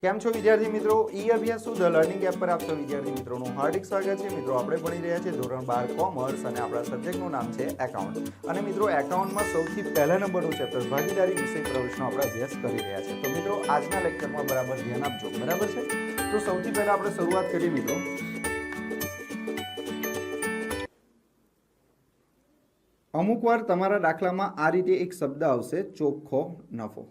કેમ છો વિદ્યાર્થી મિત્રો? ઈ અભ્યાસ સુધ લર્નિંગ એપ પર આપ સૌ વિદ્યાર્થી મિત્રોનું હાર્દિક સ્વાગત છે। મિત્રો આપણે ભણી રહ્યા છીએ ધોરણ 12 કોમર્સ અને આપણા સબ્જેક્ટનું નામ છે એકાઉન્ટ। અને મિત્રો એકાઉન્ટમાં સૌથી પહેલા નંબરનું ચેપ્ટર ભાગીદારી વિષય પ્રવેશનો આપણે અભ્યાસ કરી રહ્યા છીએ। તો મિત્રો આજના લેક્ચરમાં બરાબર ધ્યાન આપજો, બરાબર છે? તો સૌથી પહેલા આપણે શરૂઆત કરીએ મિત્રો। અમુક વાર તમારા દાખલામાં આ રીતે એક શબ્દ આવશે, ચોખ્ખો નફો।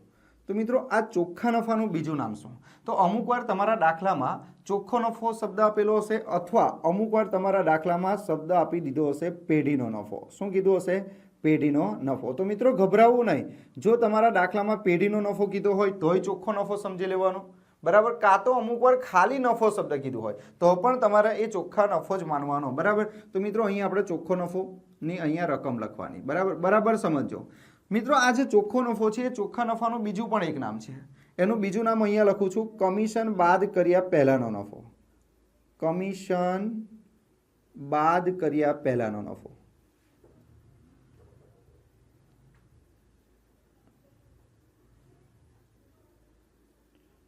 તો મિત્રો આ ચોખ્ખા નફાનું બીજું નામ શું? તો અમુક વાર તમારા દાખલામાં ચોખ્ખો નફો શબ્દ આપેલો હશે, અથવા અમુક વાર તમારા દાખલામાં શબ્દ આપી દીધો હશે પેઢીનો નફો। શું કીધું હશે? પેઢીનો નફો। તો મિત્રો ગભરાવું નહીં, જો તમારા દાખલામાં પેઢીનો નફો કીધો હોય તોય ચોખ્ખો નફો સમજી લેવાનો, બરાબર? કાં તો અમુક વાર ખાલી નફો શબ્દ કીધું હોય તો પણ તમારે એ ચોખ્ખા નફો જ માનવાનો, બરાબર? તો મિત્રો અહીંયા આપણે ચોખ્ખો નફોની અહીંયા રકમ લખવાની, બરાબર સમજો મિત્રો। આ જે ચોખ્ખો નફો છે એ ચોખ્ખા નફાનું બીજું પણ એક નામ છે। એનું બીજું નામ અહીંયા લખું છું, કમિશન બાદ કર્યા પહેલાનો નફો। કમિશન બાદ કર્યા પહેલાનો નફો।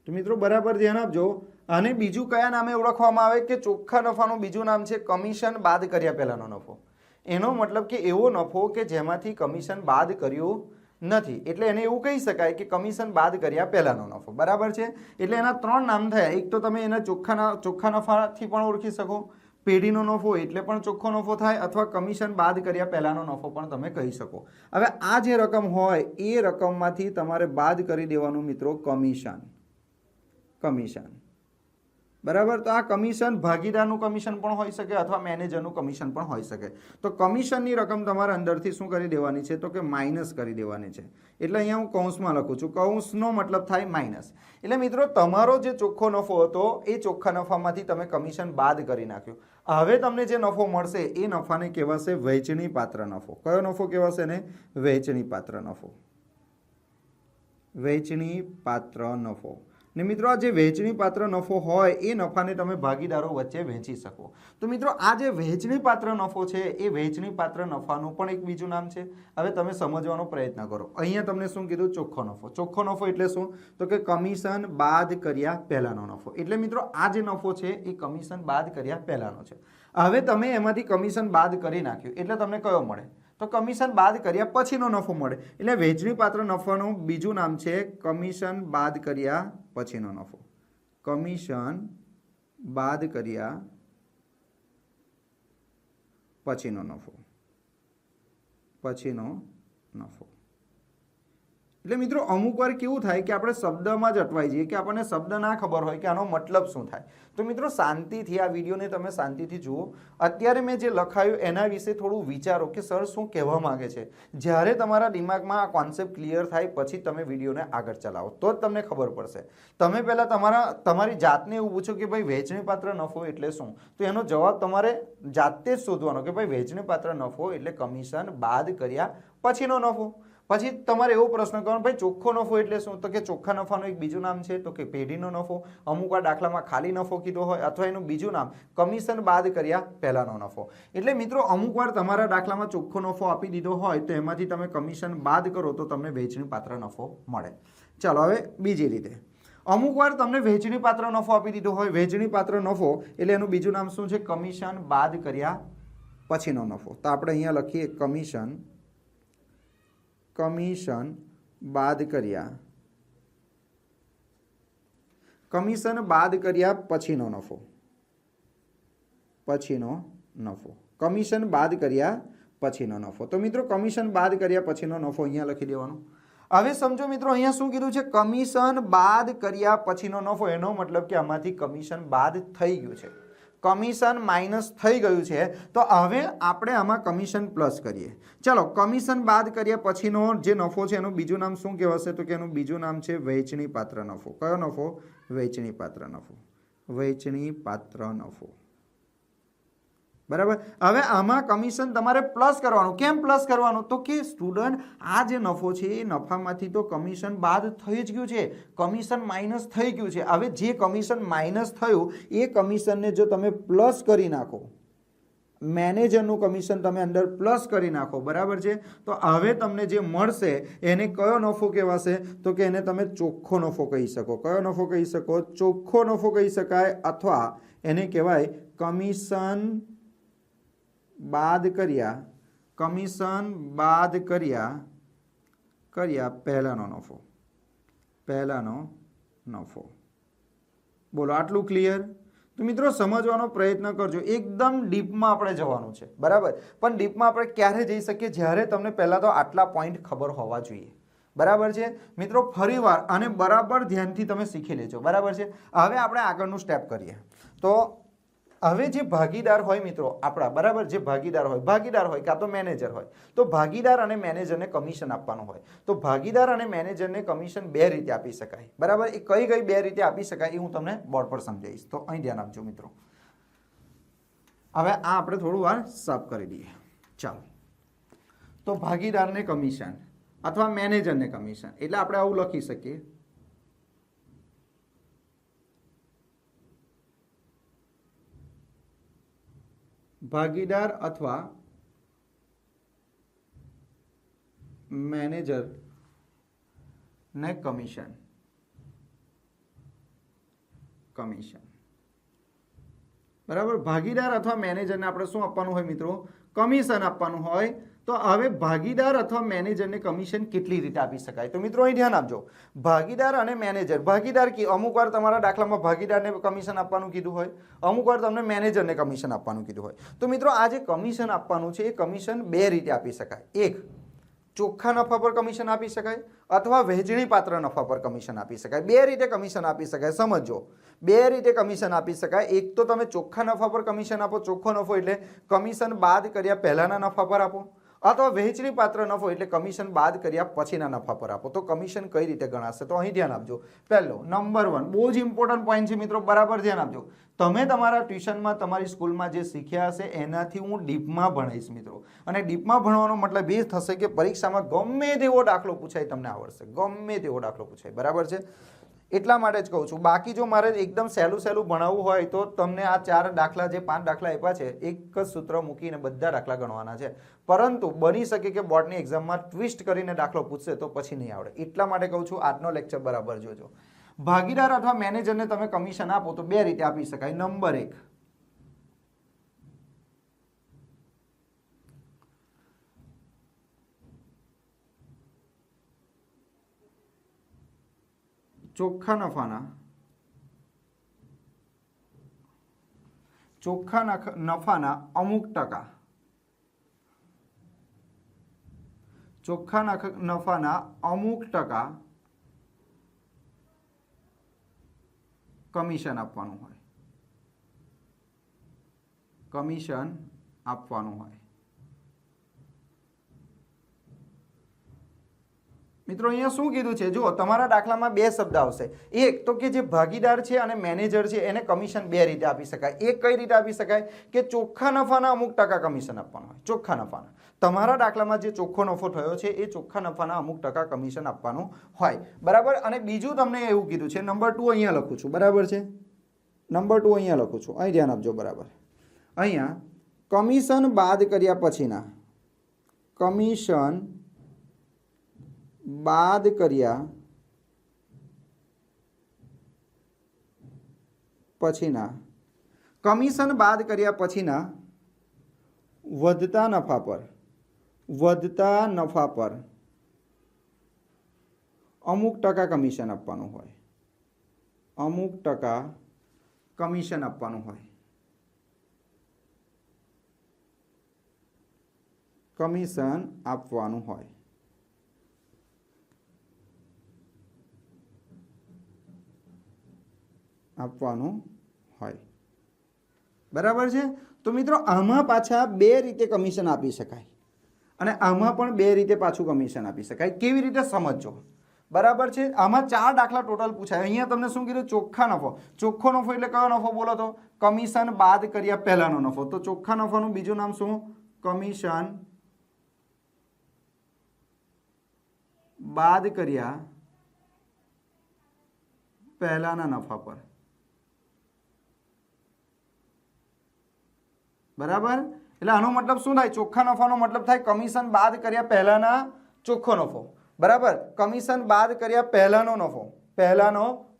તો મિત્રો બરાબર ધ્યાન આપજો। અને બીજું કયા નામે ઓળખવામાં આવે કે ચોખ્ખા નફાનું બીજું નામ છે કમિશન બાદ કર્યા પહેલાનો નફો। એનો મતલબ કે એવો નફો કે જેમાંથી કમિશન બાદ કર્યું નથી, એટલે એને એવું કહી શકાય કે કમિશન બાદ કર્યા પહેલાનો નફો, બરાબર છે? એટલે એના ત્રણ નામ થયા। એક તો તમે એને ચોખ્ખા નફાથી પણ ઓળખી શકો, પેઢીનો નફો એટલે પણ ચોખ્ખો નફો થાય, અથવા કમિશન બાદ કર્યા પહેલાનો નફો પણ તમે કહી શકો। હવે આ જે રકમ હોય એ રકમમાંથી તમારે બાદ કરી દેવાનું મિત્રો કમિશન, બરાબર? તો આ કમિશન ભાગીદારનું કમિશન પણ હોઈ શકે અથવા મેનેજરનું કમિશન પણ હોઈ શકે। તો કમિશનની રકમ તમારે અંદરથી શું કરી દેવાની છે? તો કે માઇનસ કરી દેવાની છે। એટલે અહીંયા હું કૌંસમાં લખું છું, કૌંસનો મતલબ થાય માઇનસ। એટલે મિત્રો તમારો જે ચોખ્ખો નફો હતો એ ચોખ્ખા નફામાંથી તમે કમિશન બાદ કરી નાખ્યું। હવે તમને જે નફો મળશે એ નફાને કહેવાશે વહેંચણી પાત્ર નફો। કયો નફો કહેવાશે ને? વહેંચણી પાત્ર નફો, વહેંચણી પાત્ર નફો। ને મિત્રો આ જે વહેંચણી પાત્ર નફો હોય એ નફાને તમે ભાગીદારો વચ્ચે વહેંચી શકો। તો મિત્રો આ જે વહેંચણી પાત્ર નફો છે એ વહેંચણી પાત્ર નફાનું પણ એક બીજું નામ છે। હવે તમે સમજવાનો પ્રયત્ન કરો। અહીંયા તમને શું કીધું? ચોખ્ખો નફો। ચોખ્ખો નફો એટલે શું? તો કે કમિશન બાદ કર્યા પહેલાનો નફો। એટલે મિત્રો આ જે નફો છે એ કમિશન બાદ કર્યા પહેલાનો છે। હવે તમે એમાંથી કમિશન બાદ કરી નાખ્યું એટલે તમને કયો મળે? તો કમિશન બાદ કર્યા પછીનો નફો મળે। એટલે વહેંચણી પાત્ર નફાનું બીજું નામ છે કમિશન બાદ કર્યા પછીનો નફો। કમિશન બાદ કર્યા પછીનો નફો, પછીનો નફો। એટલે મિત્રો અમુક વાર કેવું થાય કે આપણે શબ્દમાં જ અટવાઈ જઈએ, કે આપણને શબ્દ ના ખબર હોય કે આનો મતલબ શું થાય। તો મિત્રો શાંતિથી આ વિડીયોને તમે શાંતિથી જુઓ। અત્યારે મેં જે લખાયું એના વિશે થોડું વિચારો કે સર શું કહેવા માંગે છે। જ્યારે તમારા દિમાગમાં આ કોન્સેપ્ટ ક્લિયર થાય પછી તમે વિડીયોને આગળ ચલાવો તો જ તમને ખબર પડશે। તમે પહેલાં તમારી જાતને એવું પૂછો કે ભાઈ વહેંચણી પાત્ર નફો એટલે શું? તો એનો જવાબ તમારે જાતે જ શોધવાનો કે ભાઈ વહેંચણી પાત્ર નફો એટલે કમિશન બાદ કર્યા પછીનો નફો। પછી તમારે એવો પ્રશ્ન કરવાનો, ભાઈ ચોખ્ખો નફો એટલે શું? તો કે ચોખ્ખા નફાનું એક બીજું નામ છે તો કે પેઢીનો નફો। અમુક વાર દાખલામાં ખાલી નફો કીધો હોય અથવા એનું બીજું નામ કમિશન બાદ કર્યા પહેલાનો નફો। એટલે મિત્રો અમુક વાર તમારા દાખલામાં ચોખ્ખો નફો આપી દીધો હોય તો એમાંથી તમે કમિશન બાદ કરો તો તમને વહેંચણી પાત્ર નફો મળે। ચાલો હવે બીજી રીતે, અમુક વાર તમને વહેંચણી પાત્ર નફો આપી દીધો હોય, વહેંચણી પાત્ર નફો એટલે એનું બીજું નામ શું છે? કમિશન બાદ કર્યા પછીનો નફો। તો આપણે અહીંયા લખીએ કમિશન બાદ કર્યા પછીનો નફો, કમિશન બાદ કર્યા પછીનો નફો। તો મિત્રો કમિશન બાદ કર્યા પછીનો નફો અહીંયા લખી દેવાનો। હવે સમજો મિત્રો અહીંયા શું કીધું છે? કમિશન બાદ કર્યા પછીનો નફો। એનો મતલબ કે આમાંથી કમિશન બાદ થઈ ગયું છે, કમિશન માઇનસ થઈ ગયું છે। તો હવે આપણે આમાં કમિશન પ્લસ કરીએ। ચાલો, કમિશન બાદ કર્યા પછીનો જે નફો છે એનું બીજું નામ શું કહેવાશે? તો કે એનું બીજું નામ છે વહેંચણી પાત્ર નફો। કયો નફો? વહેંચણી પાત્ર નફો, વહેંચણી પાત્ર નફો, બરાબર? હવે આમાં કમિશન તમારે પ્લસ કરવાનું। કેમ પ્લસ કરવાનું? તો કે સ્ટુડન્ટ આ જે નફો છે એ નફામાંથી તો કમિશન બાદ થઈ જ ગયું છે, કમિશન માઇનસ થઈ ગયું છે। હવે જે કમિશન માઇનસ થયું એ કમિશનને જો તમે પ્લસ કરી નાખો મેનેજરનું કમિશન તમે અંદર પ્લસ કરી નાખો, બરાબર છે, તો હવે તમને જે મળશે એને કયો નફો કહેવાશે? તો કે એને તમે ચોખ્ખો નફો કહી શકો. કયો નફો કહી શકો? ચોખ્ખો નફો કહી શકાય, અથવા એને કહેવાય કમિશન બાદ કર્યા પહેલાનો નફો. બોલો, આટલું ક્લિયર? તો મિત્રો સમજવાનો પ્રયત્ન કરજો. એકદમ ડીપમાં આપણે જવાનું છે, બરાબર, પણ ડીપમાં આપણે ક્યારે જઈ શકીએ? જ્યારે તમને પહેલા તો આટલા પોઈન્ટ ખબર હોવા જોઈએ, બરાબર છે મિત્રો. ફરીવાર આને બરાબર ધ્યાનથી તમે શીખી લેજો, બરાબર છે. હવે આપણે આગળનું સ્ટેપ કરીએ. તો હવે જે ભાગીદાર હોય મિત્રો આપણા, બરાબર, જે ભાગીદાર હોય કાં તો મેનેજર હોય, તો ભાગીદાર અને મેનેજરને કમિશન આપવાનું હોય. તો ભાગીદાર અને મેનેજરને કમિશન બે રીતે આપી શકાય, બરાબર. એ કઈ બે રીતે આપી શકાય એ હું તમને બોર્ડ પર સમજાવીશ. તો અહીં ધ્યાન આપજો મિત્રો. હવે આ આપણે થોડું વાર સાફ કરી દઈએ. ચાલો, તો ભાગીદારને કમિશન અથવા મેનેજરને કમિશન, એટલે આપણે આવું લખી શકીએ, ભાગીદાર અથવા મેનેજર ને કમિશન. બરાબર. ભાગીદાર અથવા મેનેજરને આપણે શું આપવાનું હોય મિત્રો? કમિશન આપવાનું હોય. તો હવે ભાગીદાર અથવા મેનેજરને કમિશન કેટલી રીતે આપી શકાય? તો મિત્રો અહીં ધ્યાન આપજો. ભાગીદાર અને મેનેજર, ભાગીદાર અમુક વાર તમારા દાખલામાં ભાગીદારને કમિશન આપવાનું કીધું હોય, અમુક વાર તમને મેનેજરને કમિશન આપવાનું કીધું હોય. તો મિત્રો આ જે કમિશન આપવાનું છે એ કમિશન બે રીતે આપી શકાય. એક, ચોખ્ખા નફા પર કમિશન આપી શકાય, અથવા વહેંચણી પાત્ર નફા પર કમિશન આપી શકાય. બે રીતે કમિશન આપી શકાય, સમજો. બે રીતે કમિશન આપી શકાય. એક તો તમે ચોખ્ખા નફા પર કમિશન આપો. ચોખ્ખો નફો એટલે કમિશન બાદ કર્યા પહેલાના નફા પર આપો, અથવા વહેંચણી પાત્ર નફો એટલે કમિશન બાદ કર્યા પછીના નફા પર આપો. તો કમિશન કઈ રીતે ગણાશે? તો અહીં ધ્યાન આપજો. પહેલો, નંબર 1, બહુ જ ઇમ્પોર્ટન્ટ પોઈન્ટ છે મિત્રો, બરાબર ધ્યાન આપજો. તમે તમારા ટ્યુશનમાં તમારી સ્કૂલમાં જે શીખ્યા હશે એનાથી હું ડીપમાં ભણાવીશ મિત્રો. અને ડીપમાં ભણવાનો મતલબ એ થશે કે પરીક્ષામાં ગમે તેવો દાખલો પૂછાય તમને આવડશે, ગમે તેવો દાખલો પૂછાય, બરાબર છે. એટલા માટે જ કહું છું. બાકી જો મારે એકદમ સહેલું ભણાવવું હોય તો તમને આ 4 દાખલા, જે 5 દાખલા આપ્યા છે, એક જ સૂત્ર મૂકીને બધા દાખલા ગણવાના છે. પરંતુ બની શકે કે બોર્ડની એક્ઝામમાં ટ્વિસ્ટ કરીને દાખલો પૂછશે તો પછી નહીં આવડે. એટલા માટે કહું છું આજનો લેક્ચર બરાબર જોજો. ભાગીદાર અથવા મેનેજરને તમે કમિશન આપો તો બે રીતે આપી શકાય. નંબર 1, ચોખ્ખા નફાના અમુક ટકા, ચોખ્ખા નફાના અમુક ટકા કમિશન આપવાનું હોય. મિત્રો અહીંયા શું કીધું છે? જો તમારા દાખલામાં બે શબ્દ આવશે. એક તો કે જે ભાગીદાર છે અને મેનેજર છે એને કમિશન બે રીતે આપી શકાય. એક કઈ રીતે આપી શકાય? કે ચોખ્ખા નફાના અમુક ટકા કમિશન આપવાનું હોય. ચોખ્ખા નફાના, તમારા દાખલામાં જે ચોખ્ખો નફો થયો છે એ ચોખ્ખા નફાના અમુક ટકા કમિશન આપવાનું હોય, બરાબર. અને બીજું તમને એવું કીધું છે, નંબર 2 અહીંયા લખું છું, બરાબર છે. નંબર 2 અહીંયા લખું છું, અહીં ધ્યાન આપજો, બરાબર. અહીંયા કમિશન બાદ કર્યા પછીના, કમિશન બાદ કર્યા પછીના વધતા નફા પર અમુક ટકા કમિશન આપવાનું હોય. બરાબર છે. તો મિત્રો આમાં પાછા બે રીતે કમિશન આપી શકાય અને આમાં પણ બે રીતે પાછું કમિશન આપી શકાય. કેવી રીતે સમજજો, બરાબર છે. આમાં 4 દાખલા ટોટલ પૂછાય. અહીંયા તમને શું કીધું? ચોખ્ખા નફો. ચોખ્ખો નફો એટલે કયો નફો બોલો તો? કમિશન બાદ કર્યા પહેલાનો નફો. તો ચોખ્ખા નફાનું બીજું નામ શું? કમિશન બાદ કર્યા પહેલાના નફા પર, બરાબર. એટલે આનો મતલબ શું થાય? ચોખ્ખા નફાનો મતલબ થાય કમિશન બાદ કર્યા પહેલાના ચોખ્ખો નફો, બરાબર? કમિશન બાદ કર્યા પહેલાનો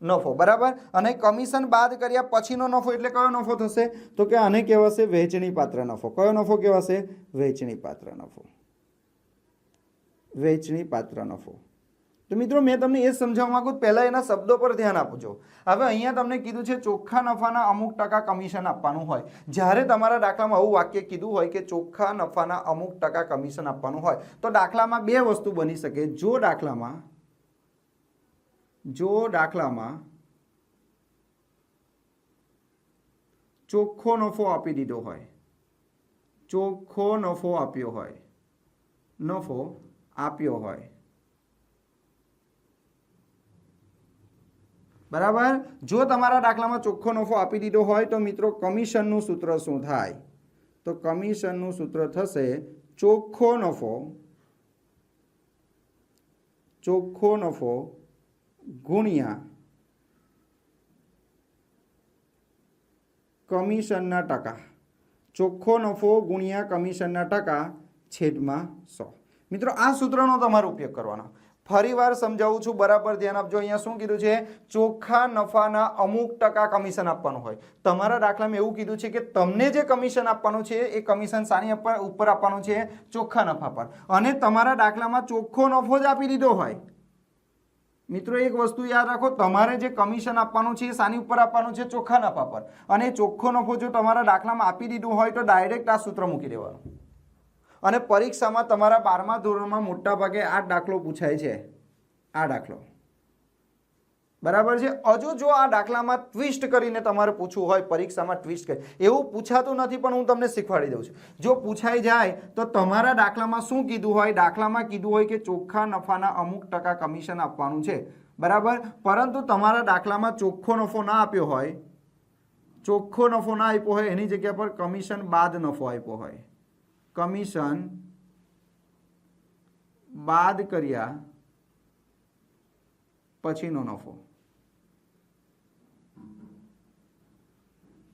નફો, બરાબર? અને કમિશન બાદ કર્યા પછીનો નફો એટલે કયો નફો થશે? તો કે આને કહેવાશે વહેંચણી પાત્ર નફો. કયો નફો કહેવાશે? વહેંચણી પાત્ર નફો. વહેંચણી પાત્ર નફો. તો મિત્રો મેં તમને એ સમજાવવા માંગુ, પહેલા એના શબ્દો પર ધ્યાન આપજો. હવે અહીંયા તમને કીધું છે ચોખ્ખા નફાના અમુક ટકા કમિશન આપવાનું હોય. જ્યારે તમારા દાખલામાં આવું વાક્ય કીધું હોય કે ચોખ્ખા નફાના અમુક ટકા કમિશન આપવાનું હોય, તો દાખલામાં બે વસ્તુ બની શકે. જો દાખલામાં ચોખ્ખો નફો આપી દીધો હોય, ચોખ્ખો નફો આપ્યો હોય, બરાબર? જો તમારા દાખલામાં ચોખ્ખો નફો આપી દીધો હોય તો મિત્રો કમિશનનું સૂત્ર શું થાય? તો કમિશનનું સૂત્ર થશે ચોખ્ખો નફો ગુણ્યા કમિશનના ટકા. ચોખ્ખો નફો ગુણ્યા કમિશનના ટકા છેદમાં 100. મિત્રો આ સૂત્રનો તમારે ઉપયોગ કરવાનો. ફરી વાર સમજાવું છું, બરાબર ધ્યાન આપજો. અહીંયા શું કીધું છે? ચોખ્ખા નફાના અમુક ટકા કમિશન આપવાનું હોય. તમારા દાખલામાં એવું કીધું છે કે તમને જે કમિશન આપવાનું છે એ કમિશન શાની ઉપર આપવાનું છે? ચોખ્ખા નફા પર. અને તમારા દાખલામાં ચોખ્ખો નફો જ આપી દીધો હોય. મિત્રો એક વસ્તુ યાદ રાખો, તમારે જે કમિશન આપવાનું છે એ શાની ઉપર આપવાનું છે? ચોખ્ખા નફા પર. અને ચોખ્ખો નફો જો તમારા દાખલામાં આપી દીધું હોય તો ડાયરેક્ટ આ સૂત્ર મૂકી દેવાનું. અને પરીક્ષામાં તમારા 12મા ધોરણમાં મોટા ભાગે આ દાખલો પૂછાય છે. આ દાખલો, બરાબર છે? હજુ જો આ દાખલામાં ટ્વિસ્ટ કરીને તમારે પૂછવું હોય, પરીક્ષામાં ટ્વિસ્ટ કરી, એવું પૂછાતું નથી, પણ હું તમને શીખવાડી દઉં છું. જો પૂછાઈ જાય તો તમારા દાખલામાં શું કીધું હોય? દાખલામાં કીધું હોય કે ચોખ્ખા નફાના અમુક ટકા કમિશન આપવાનું છે, બરાબર? પરંતુ તમારા દાખલામાં ચોખ્ખો નફો ના આપ્યો હોય, ચોખ્ખો નફો ના આપ્યો હોય, એની જગ્યા પર કમિશન બાદ નફો આપ્યો હોય. કમિશન બાદ કર્યા પછીનો નફો.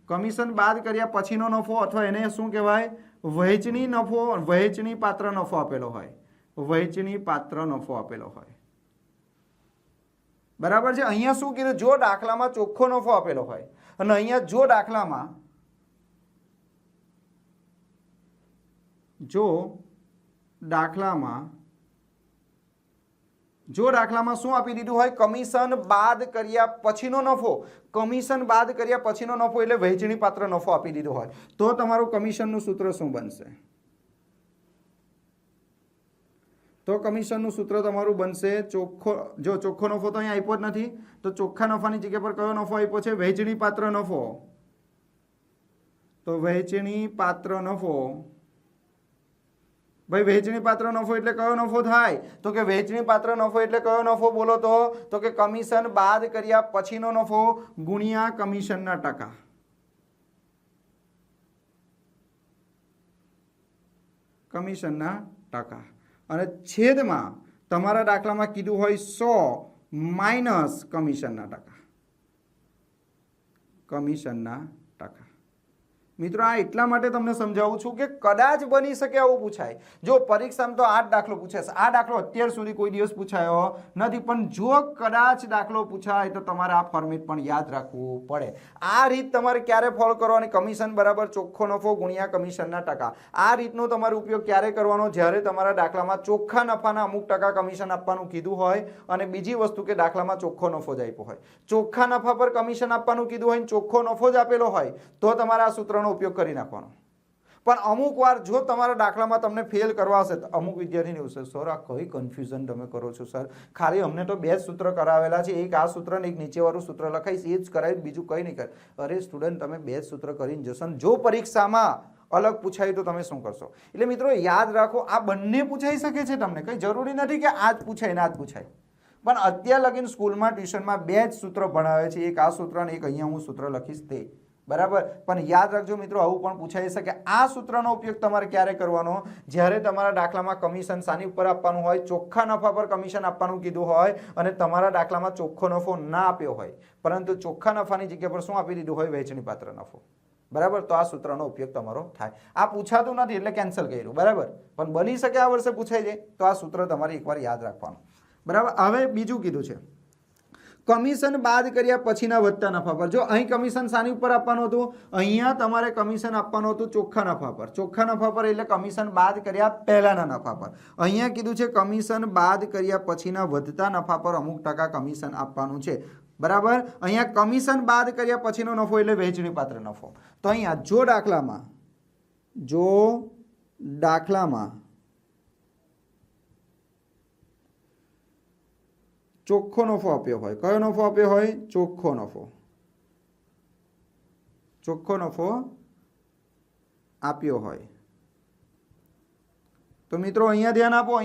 કમિશન બાદ કર્યા પછીનો નફો, અથવા એને શું કહેવાય? વહેંચણી પાત્ર નફો આપેલો હોય. વહેંચણી પાત્ર નફો આપેલો હોય, બરાબર છે? અહીંયા શું કીધું? જો દાખલામાં ચોખ્ખો નફો આપેલો હોય, અને અહીંયા જો દાખલામાં શું આપી દીધું હોય? કમિશન બાદ કર્યા પછીનો નફો. કમિશન બાદ કર્યા પછીનો નફો એટલે વહેંચણી પાત્ર નફો આપી દીધો હોય, તો તમારું કમિશનનું સૂત્ર શું બનશે? તો કમિશનનું સૂત્ર તમારું બનશે ચોખ્ખો નફો તો અહીંયા આપ્યો જ નથી, તો ચોખ્ખા નફાની જગ્યા પર કયો નફો આપ્યો છે? વહેંચણી પાત્ર નફો. તો વહેંચણી પાત્ર નફો, ભાઈ વહેંચણી પાત્ર નફો એટલે કયો નફો થાય? તો કે વહેંચણી પાત્ર નફો એટલે કયો નફો બોલો તો કે કમિશન બાદ કર્યા પછીનો નફો ગુણ્યા કમિશનના ટકા. કમિશનના ટકા. અને છેદમાં તમારા દાખલામાં કીધું હોય 100 માઇનસ કમિશનના ટકા. કમિશનના ટકા. મિત્રો આ એટલા માટે તમને સમજાવું છું કે કદાચ બની શકે આવું પૂછાય. જો પરીક્ષામાં તો આ જ દાખલો પૂછાશે. આ દાખલો અત્યાર સુધી કોઈ દિવસ પૂછાયો નથી, પણ જો કદાચ દાખલો પૂછાય તો તમારે આ ફોર્મેટ પણ યાદ રાખવું પડે. આ રીત તમારે ક્યારે ફોલો કરવાની? કમિશન બરાબર ચોખ્ખો નફો ગુણ્યા કમિશનના ટકા. આ રીતનો તમારો ઉપયોગ ક્યારે કરવાનો? જ્યારે તમારા દાખલામાં ચોખ્ખા નફાના અમુક ટકા કમિશન આપવાનું કીધું હોય, અને બીજી વસ્તુ કે દાખલામાં ચોખ્ખો નફો જ આપ્યો હોય. ચોખ્ખા નફા પર કમિશન આપવાનું કીધું હોય, ચોખ્ખો નફો જ આપેલો હોય, તો તમારે આ સૂત્રનો ઉપયોગ કરી નાખવાનો. પણ અમુક વાર જો તમારા દાખલામાં તમને ફેલ કરવા હશે, તો અમુક વિદ્યાર્થીને એવું છે, સર આ કઈ કન્ફ્યુઝન તમે કરો છો સર? ખાલી અમને તો 2 સૂત્ર કરાવેલા છે, એક આ સૂત્ર ને એક નીચેવાળું સૂત્ર લખાઈશ, એ જ કરાવીશ, બીજું કંઈ નહીં કરે. અરે સ્ટુડન્ટ, તમે 2 સૂત્ર કરીને જશો ને જો પરીક્ષામાં અલગ પૂછાય તો તમે શું કરશો? એટલે મિત્રો યાદ રાખો, આ બંને પૂછાઈ શકે છે તમને. કંઈ જરૂરી નથી કે આ જ પૂછાય ને આ જ પૂછાય. પણ અત્યાર લગીને સ્કૂલમાં ટ્યુશનમાં 2 જ સૂત્ર ભણાવે છે, એક આ સૂત્ર અને એક અહીંયા હું સૂત્ર લખીશ તે, બરાબર? પણ યાદ રાખજો મિત્રો, આવું પણ પૂછાઈ શકે. આ સૂત્રનો ઉપયોગ તમારે ક્યારે કરવાનો? જ્યારે તમારા દાખલામાં કમિશન શાની ઉપર આપવાનું હોય? ચોખ્ખા નફા પર કમિશન આપવાનું કીધું હોય, અને તમારા દાખલામાં ચોખ્ખો નફો ના આપ્યો હોય, પરંતુ ચોખ્ખા નફાની જગ્યા પર શું આપી દીધું હોય? વહેંચણી પાત્ર નફો. બરાબર, તો આ સૂત્રનો ઉપયોગ તમારો થાય. આ પૂછાતું નથી એટલે કેન્સલ કર્યું, બરાબર, પણ બની શકે આ વર્ષે પૂછાઈ જાય, તો આ સૂત્ર તમારે એકવાર યાદ રાખવાનું. બરાબર. હવે બીજું કીધું છે કમિશન બાદ કર્યા પછીના વધતા નફા પર. જો અહીં કમિશન શાની ઉપર આપવાનું હતું, અહીંયા તમારે કમિશન આપવાનું હતું ચોખ્ખા નફા પર. ચોખ્ખા નફા પર એટલે કમિશન બાદ કર્યા પહેલાના નફા પર. અહીંયા કીધું છે કમિશન બાદ કર્યા પછીના વધતા નફા પર અમુક ટકા કમિશન આપવાનું છે. બરાબર. અહીંયા કમિશન બાદ કર્યા પછીનો નફો એટલે વહેંચણી પાત્ર નફો. તો અહીંયા જો દાખલામાં ચોખ્ખો નફો આપ્યો હોય, કયો નફો આપ્યો હોય, ચોખ્ખો નફો આપ્યો હોય, તો મિત્રો અહીંયા ધ્યાન આપો.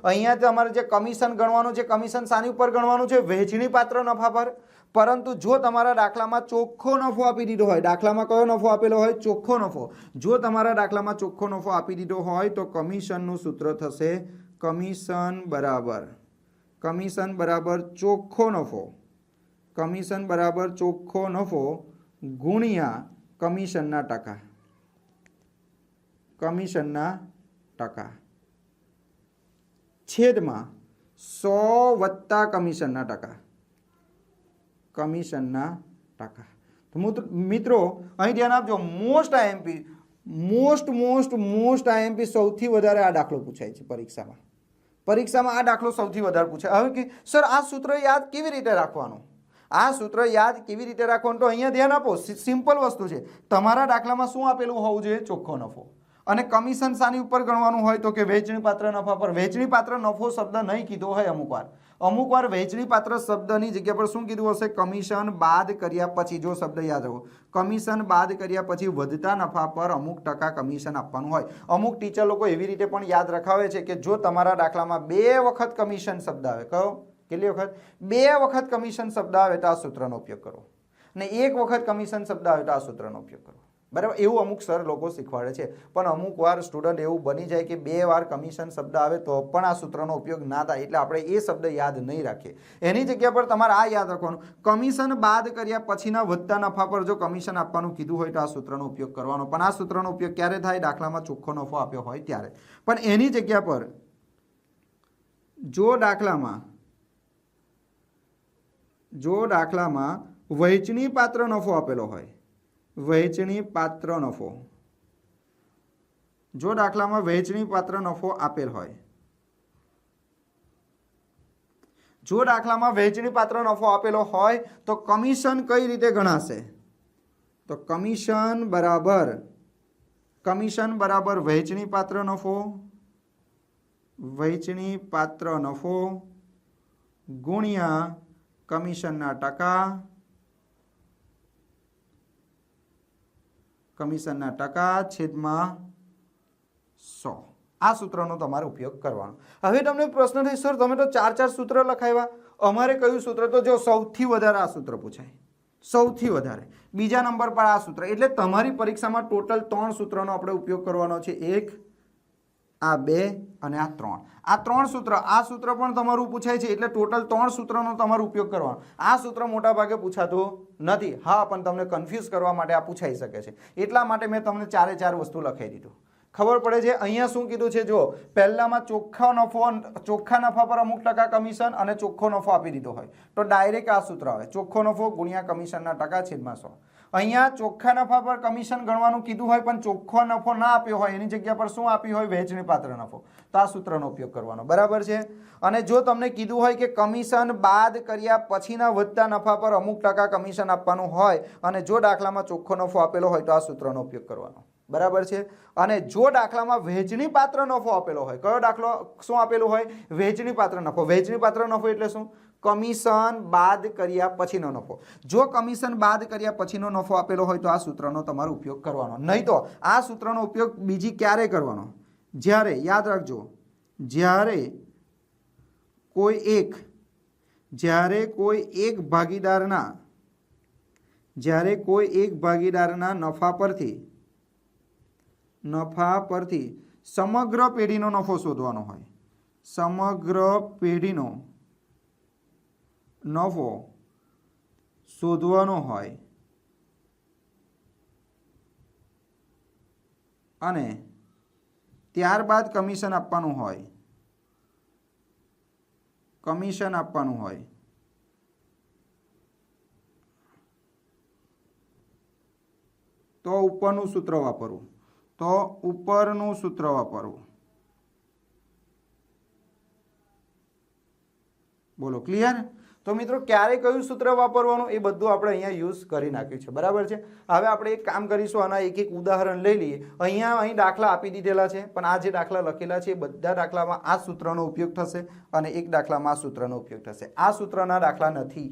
અહીંયા તમારે જે કમિશન ગણવાનું છે, કમિશન શાની ઉપર ગણવાનું છે, વહેંચણી પાત્ર નફા પર. પરંતુ જો તમારા દાખલામાં ચોખ્ખો નફો આપી દીધો હોય, દાખલામાં કયો નફો આપેલો હોય, ચોખ્ખો નફો. જો તમારા દાખલામાં ચોખ્ખો નફો આપી દીધો હોય તો કમિશનનું સૂત્ર થશે કમિશન બરાબર ચોખ્ખો નફો ગુણ્યા કમિશનના ટકા છેદમાં 100 વત્તા કમિશનના ટકા. તો મિત્રો અહીં ધ્યાન આપજો. મોસ્ટ આઈએમપી સૌથી વધારે આ દાખલો પૂછાય છે પરીક્ષામાં. આ દાખલો સૌથી વધારે પૂછાય. હવે કે સર આ સૂત્ર યાદ કેવી રીતે રાખવાનું, તો અહીંયા ધ્યાન આપો. સિમ્પલ વસ્તુ છે. તમારા દાખલામાં શું આપેલું હોવું જોઈએ, ચોખ્ખો નફો. અને કમિશન શાની ઉપર ગણવાનું હોય તો કે વહેંચણી પાત્ર નફા પર. વહેંચણી પાત્ર નફો શબ્દ નહીં કીધો હોય અમુક વાર વહેંચણી પાત્ર શબ્દની જગ્યા પર શું કીધું હશે, કમિશન બાદ કર્યા પછી. જો શબ્દ યાદ રાખો, કમિશન બાદ કર્યા પછી વધતા નફા પર અમુક ટકા કમિશન આપવાનું હોય. અમુક ટીચર લોકો એવી રીતે પણ યાદ રખાવે છે કે જો તમારા દાખલામાં 2 વખત કમિશન શબ્દ આવે, કયો, કેટલી વખત, 2 વખત કમિશન શબ્દ આવે તો આ સૂત્રનો ઉપયોગ કરો, અને 1 વખત કમિશન શબ્દ આવે તો આ સૂત્રનો ઉપયોગ કરો. બરાબર. એવું અમુક સર લોકો શીખવાડે છે. પણ અમુક વાર સ્ટુડન્ટ એવું બની જાય કે 2 વાર કમિશન શબ્દ આવે તો પણ આ સૂત્રનો ઉપયોગ ના થાય, એટલે આપણે એ શબ્દ યાદ નહીં રાખીએ. એની જગ્યા પર તમારે આ યાદ રાખવાનું, કમિશન બાદ કર્યા પછીના વધતા નફા પર જો કમિશન આપવાનું કીધું હોય તો આ સૂત્રનો ઉપયોગ કરવાનો. પણ આ સૂત્રનો ઉપયોગ ક્યારે થાય, દાખલામાં ચોખ્ખો નફો આપ્યો હોય ત્યારે. પણ એની જગ્યા પર જો દાખલામાં વહેંચણી પાત્ર નફો આપેલો હોય, જો દાખલામાં વહેંચણી પાત્ર નફો આપેલ હોય, તો કમિશન કઈ રીતે ગણાશે, તો કમિશન બરાબર વહેંચણી પાત્ર નફો ગુણ્યા કમિશનના ટકા છેદમાં 100. આ સૂત્રનો તમારે ઉપયોગ કરવાનો. હવે તમને પ્રશ્ન થાય સર તમે તો 4 સૂત્ર લખાવ્યા, અમારે કયું સૂત્ર, તો જો સૌથી વધારે આ સૂત્ર પૂછાય, સૌથી વધારે બીજા નંબર પર આ સૂત્ર. એટલે તમારી પરીક્ષામાં ટોટલ 3 સૂત્રનો આપણે ઉપયોગ કરવાનો છે. 1, આ 2 અને આ 3. આ 3 સૂત્ર, આ સૂત્ર પણ તમારું પૂછાય છે. એટલે ટોટલ 3 સૂત્રનો તમારો ઉપયોગ કરવાનો. આ સૂત્ર મોટા ભાગે પૂછાતું નથી, હા, પણ તમને કન્ફ્યુઝ કરવા માટે આ પૂછાઈ શકે છે. એટલા માટે મેં તમને 4 વસ્તુ લખાઈ દીધું. ખબર પડે છે. અહીંયા શું કીધું છે, જો પહેલામાં ચોખ્ખા નફા પર અમુક ટકા કમિશન અને ચોખ્ખો નફો આપી દીધો હોય તો ડાયરેક્ટ આ સૂત્ર આવે, ચોખ્ખો નફો ગુણ્યા કમિશનના ટકા છેદમાં 100. અહીંયા ચોખ્ખા નફા પર કમિશન ગણવાનું કીધું હોય પણ ચોખ્ખો નફો ના આપ્યો હોય, એની જગ્યા પર શું આપ્યું હોય, વહેંચણી પાત્ર નફો, તો આ સૂત્રનો ઉપયોગ કરવાનો. બરાબર છે. અને જો તમને કીધું હોય કે કમિશન બાદ કર્યા પછીના વધતા નફા પર અમુક ટકા કમિશન આપવાનું હોય અને જો દાખલામાં ચોખ્ખો નફો આપેલો હોય તો આ સૂત્રનો ઉપયોગ કરવાનો. બરાબર છે. અને જો દાખલામાં વહેંચણી પાત્ર નફો આપેલો હોય, કયો દાખલો શું આપેલું હોય, વહેંચણી પાત્ર નફો. વહેંચણી પાત્ર નફો એટલે શું, કમિશન બાદ કર્યા પછીનો નફો. જો કમિશન બાદ કર્યા પછીનો નફો આપેલો હોય તો આ સૂત્રનો તમારો ઉપયોગ કરવાનો. નહીં તો આ સૂત્રનો ઉપયોગ બીજી ક્યારે કરવાનો, જ્યારે, યાદ રાખજો, જ્યારે કોઈ એક ભાગીદારના નફા પરથી સમગ્ર પેઢીનો નફો શોધવાનો હોય, સમગ્ર પેઢીનો નફો શોધવાનો હોય અને ત્યારબાદ કમિશન આપવાનું હોય, કમિશન આપવાનું હોય તો ઉપરનું સૂત્ર વાપરવું, તો ઉપરનું સૂત્ર વાપરવું. બોલો ક્લિયર? તો મિત્રો ક્યારે કયું સૂત્ર વાપરવાનું એ બધું આપણે અહીંયા યુઝ કરી નાખ્યું છે, બરાબર છે. હવે આપણે એક કામ કરીશું, આના એક એક ઉદાહરણ લઈ લઈએ. અહીં દાખલા આપી દીધેલા છે, પણ આ જે દાખલા લખેલા છે એ બધા દાખલામાં આ સૂત્રનો ઉપયોગ થશે અને એક દાખલામાં આ સૂત્રનો ઉપયોગ થશે. આ સૂત્રના દાખલા નથી,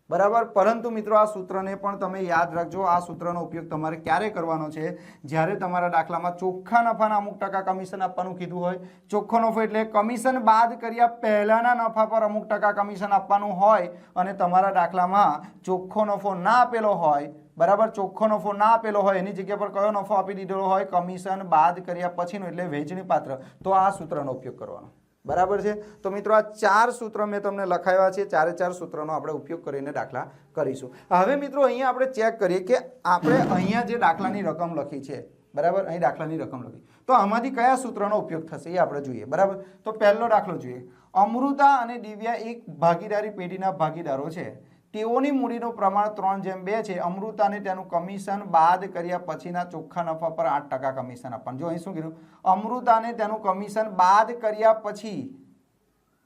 બરાબર. પરંતુ મિત્રો આ સૂત્રને પણ તમે યાદ રાખજો. આ સૂત્રનો ઉપયોગ તમારે ક્યારે કરવાનો છે? જ્યારે તમારા દાખલામાં ચોખ્ખા નફાના અમુક ટકા કમિશન આપવાનું કીધું હોય. ચોખ્ખો નફો એટલે કમિશન બાદ કર્યા પહેલાના નફા પર અમુક ટકા કમિશન આપવાનું હોય અને તમારા દાખલામાં ચોખ્ખો નફો ના આપેલો હોય, બરાબર. ચોખ્ખો નફો ના આપેલો હોય, એની જગ્યા પર કયો નફો આપી દીધેલો હોય? કમિશન બાદ કર્યા પછીનો, એટલે વહેંચણી પાત્ર. તો આ સૂત્રનો ઉપયોગ કરવાનો, બરાબર છે. તો મિત્રો આ 4 સૂત્ર મેં તમને લખાવ્યા છે. 4 સૂત્રનો આપણે ઉપયોગ કરીને દાખલા કરીશું. હવે મિત્રો અહીંયા આપણે ચેક કરીએ કે આપણે અહીંયા જે દાખલાની રકમ લખી છે, બરાબર, અહીં દાખલાની રકમ લખી, તો આમાંથી કયા સૂત્રનો ઉપયોગ થશે એ આપણે જોઈએ, બરાબર. તો પહેલો દાખલો જોઈએ. અમૃતા અને દિવ્યા એક ભાગીદારી પેઢીના ભાગીદારો છે. તેઓની મૂડીનું પ્રમાણ 3:2 છે. અમૃતાને તેનું કમિશન બાદ કર્યા પછીના ચોખ્ખા નફા પર 8% કમિશન આપવાનું. જો અહીં શું કીધું? અમૃતાને તેનું કમિશન બાદ કર્યા પછી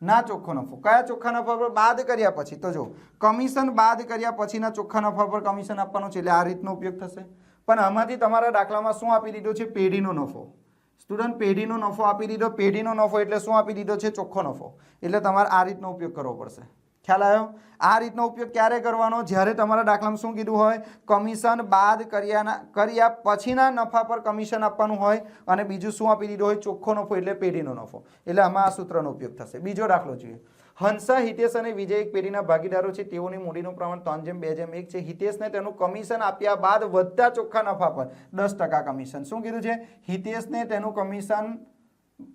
ના ચોખ્ખો નફો. કયા ચોખ્ખા નફા પર? બાદ કર્યા પછી. તો જો કમિશન બાદ કર્યા પછીના ચોખ્ખા નફા પર કમિશન આપવાનું છે, એટલે આ રીતનો ઉપયોગ થશે. પણ આમાંથી તમારા દાખલામાં શું આપી દીધો છે? પેઢીનો નફો. સ્ટુડન્ટ, પેઢીનો નફો આપી દીધો. પેઢીનો નફો એટલે શું આપી દીધો છે? ચોખ્ખો નફો. એટલે તમારે આ રીતનો ઉપયોગ કરવો પડશે. ખ્યાલ આવ્યો? આ રીતનો ઉપયોગ ક્યારે કરવાનો? જ્યારે તમારા દાખલામાં શું કીધું હોય? કમિશન બાદ કર્યા પછીના નફા પર કમિશન આપવાનું હોય અને બીજું શું આપી દીધું હોય? ચોખ્ખો નફો એટલે પેઢીનો નફો. એટલે આમાં આ સૂત્રનો ઉપયોગ થશે. બીજો દાખલો જોઈએ. હંસા, હિતેશ અને વિજય એક પેઢીના ભાગીદારો છે. તેઓની મૂડીનું પ્રમાણ 3:2:1 છે. હિતેશને તેનું કમિશન આપ્યા બાદ વધતા ચોખ્ખા નફા પર 10% કમિશન. શું કીધું છે? હિતેશને તેનું કમિશન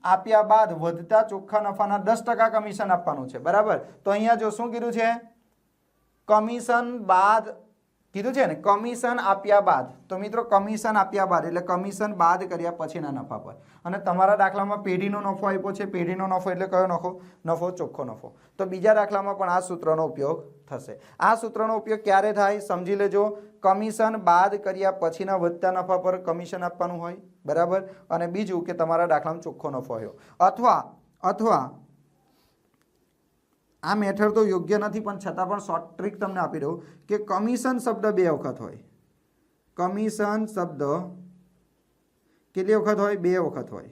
આપ્યા બાદ વધતા ચોખ્ખા નફાના 10% કમિશન આપવાનું છે, બરાબર. તો અહીંયા જો શું કીધું છે? કમિશન બાદ કીધું છે ને, કમિશન આપ્યા બાદ. તો મિત્રો કમિશન આપ્યા બાદ એટલે કમિશન બાદ કર્યા પછીના નફા પર. અને તમારા દાખલામાં પેઢીનો નફો આપ્યો છે. પેઢીનો નફો એટલે કયો નફો? ચોખ્ખો નફો. તો બીજા દાખલામાં પણ આ સૂત્રનો ઉપયોગ થશે. આ સૂત્રનો ઉપયોગ ક્યારે થાય? સમજી લેજો. કમિશન બાદ કર્યા પછીના વધતા નફા પર કમિશન આપવાનું હોય, બરાબર. અને બીજું કે તમારા દાખલામાં ચોખ્ખો નફો હોય, અથવા આ મેથડ તો યોગ્ય નથી, પણ છતાં પણ શોર્ટ ટ્રીક તમને આપી દઉં કે કમિશન શબ્દ 2 વખત હોય. કમિશન શબ્દ કેટલી વખત હોય? 2 વખત હોય.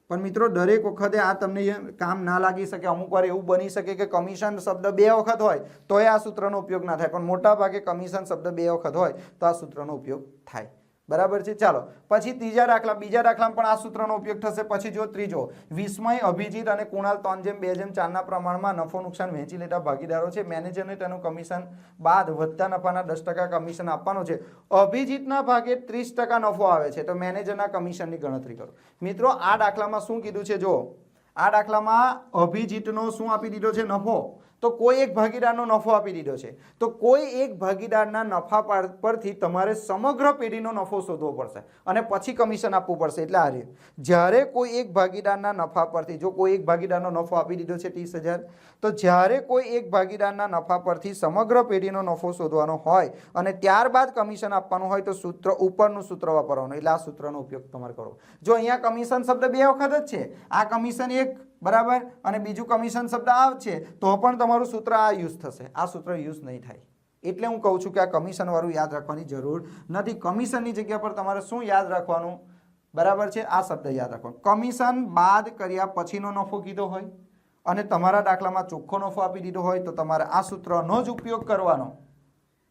પણ મિત્રો દરેક વખતે આ તમને કામ ના લાગી શકે. અમુક વાર એવું બની શકે કે કમિશન શબ્દ 2 વખત હોય તોય આ સૂત્રનો ઉપયોગ ના થાય, પણ મોટા ભાગે કમિશન શબ્દ 2 વખત હોય તો આ સૂત્રનો ઉપયોગ થાય, બરાબર છે. ચાલો પછી બીજા દાખલામાં પણ આ સૂત્રનો ઉપયોગ થશે. પછી જો ત્રીજો, વિસ્મય, અભિજીત અને કુણાલ 3:2:4 પ્રમાણમાં નફો નુકસાન વહેંચી લેતા ભાગીદારો છે. મેનેજરને તેનું કમિશન બાદ વધતા નફાના 10% કમિશન આપવાનું છે. અભિજીતના ભાગે 30% નફો આવે છે, તો મેનેજરના કમિશનની ગણતરી કરો. મિત્રો આ દાખલામાં શું કીધું છે? જો આ દાખલામાં અભિજીતનો શું આપી દીધો છે? નફો. તો કોઈ એક ભાગીદારનો નફો આપી દીધો છે. તો કોઈ એક ભાગીદારના નફા પરથી તમારે સમગ્ર પેઢીનો નફો શોધવો પડશે અને પછી કમિશન આપવું પડશે. એટલે આ રીતે જ્યારે કોઈ એક ભાગીદારના નફા પરથી, જો કોઈ એક ભાગીદારનો નફો આપી દીધો છે 30,000, તો જ્યારે કોઈ એક ભાગીદારના નફા પરથી સમગ્ર પેઢીનો નફો શોધવાનો હોય અને ત્યારબાદ કમિશન આપવાનું હોય તો ઉપરનું સૂત્ર વાપરવાનું. એટલે આ સૂત્રનો ઉપયોગ તમારે કરવો. જો અહીંયા કમિશન શબ્દ 2 વખત જ છે, આ કમિશન 1, બરાબર, અને બીજું કમિશન શબ્દ આ છે, તો પણ તમારું સૂત્ર આ યુઝ થશે. આ સૂત્ર યુઝ નહીં થાય. એટલે હું કહું છું કે આ કમિશન વાળું યાદ રાખવાની જરૂર નથી. કમિશનની જગ્યા પર તમારે શું યાદ રાખવાનું? બરાબર છે, આ શબ્દ યાદ રાખવાનો. કમિશન બાદ કર્યા પછીનો નફો કીધો હોય અને તમારા દાખલામાં ચોખ્ખો નફો આપી દીધો હોય તો તમારે આ સૂત્રનો જ ઉપયોગ કરવાનો,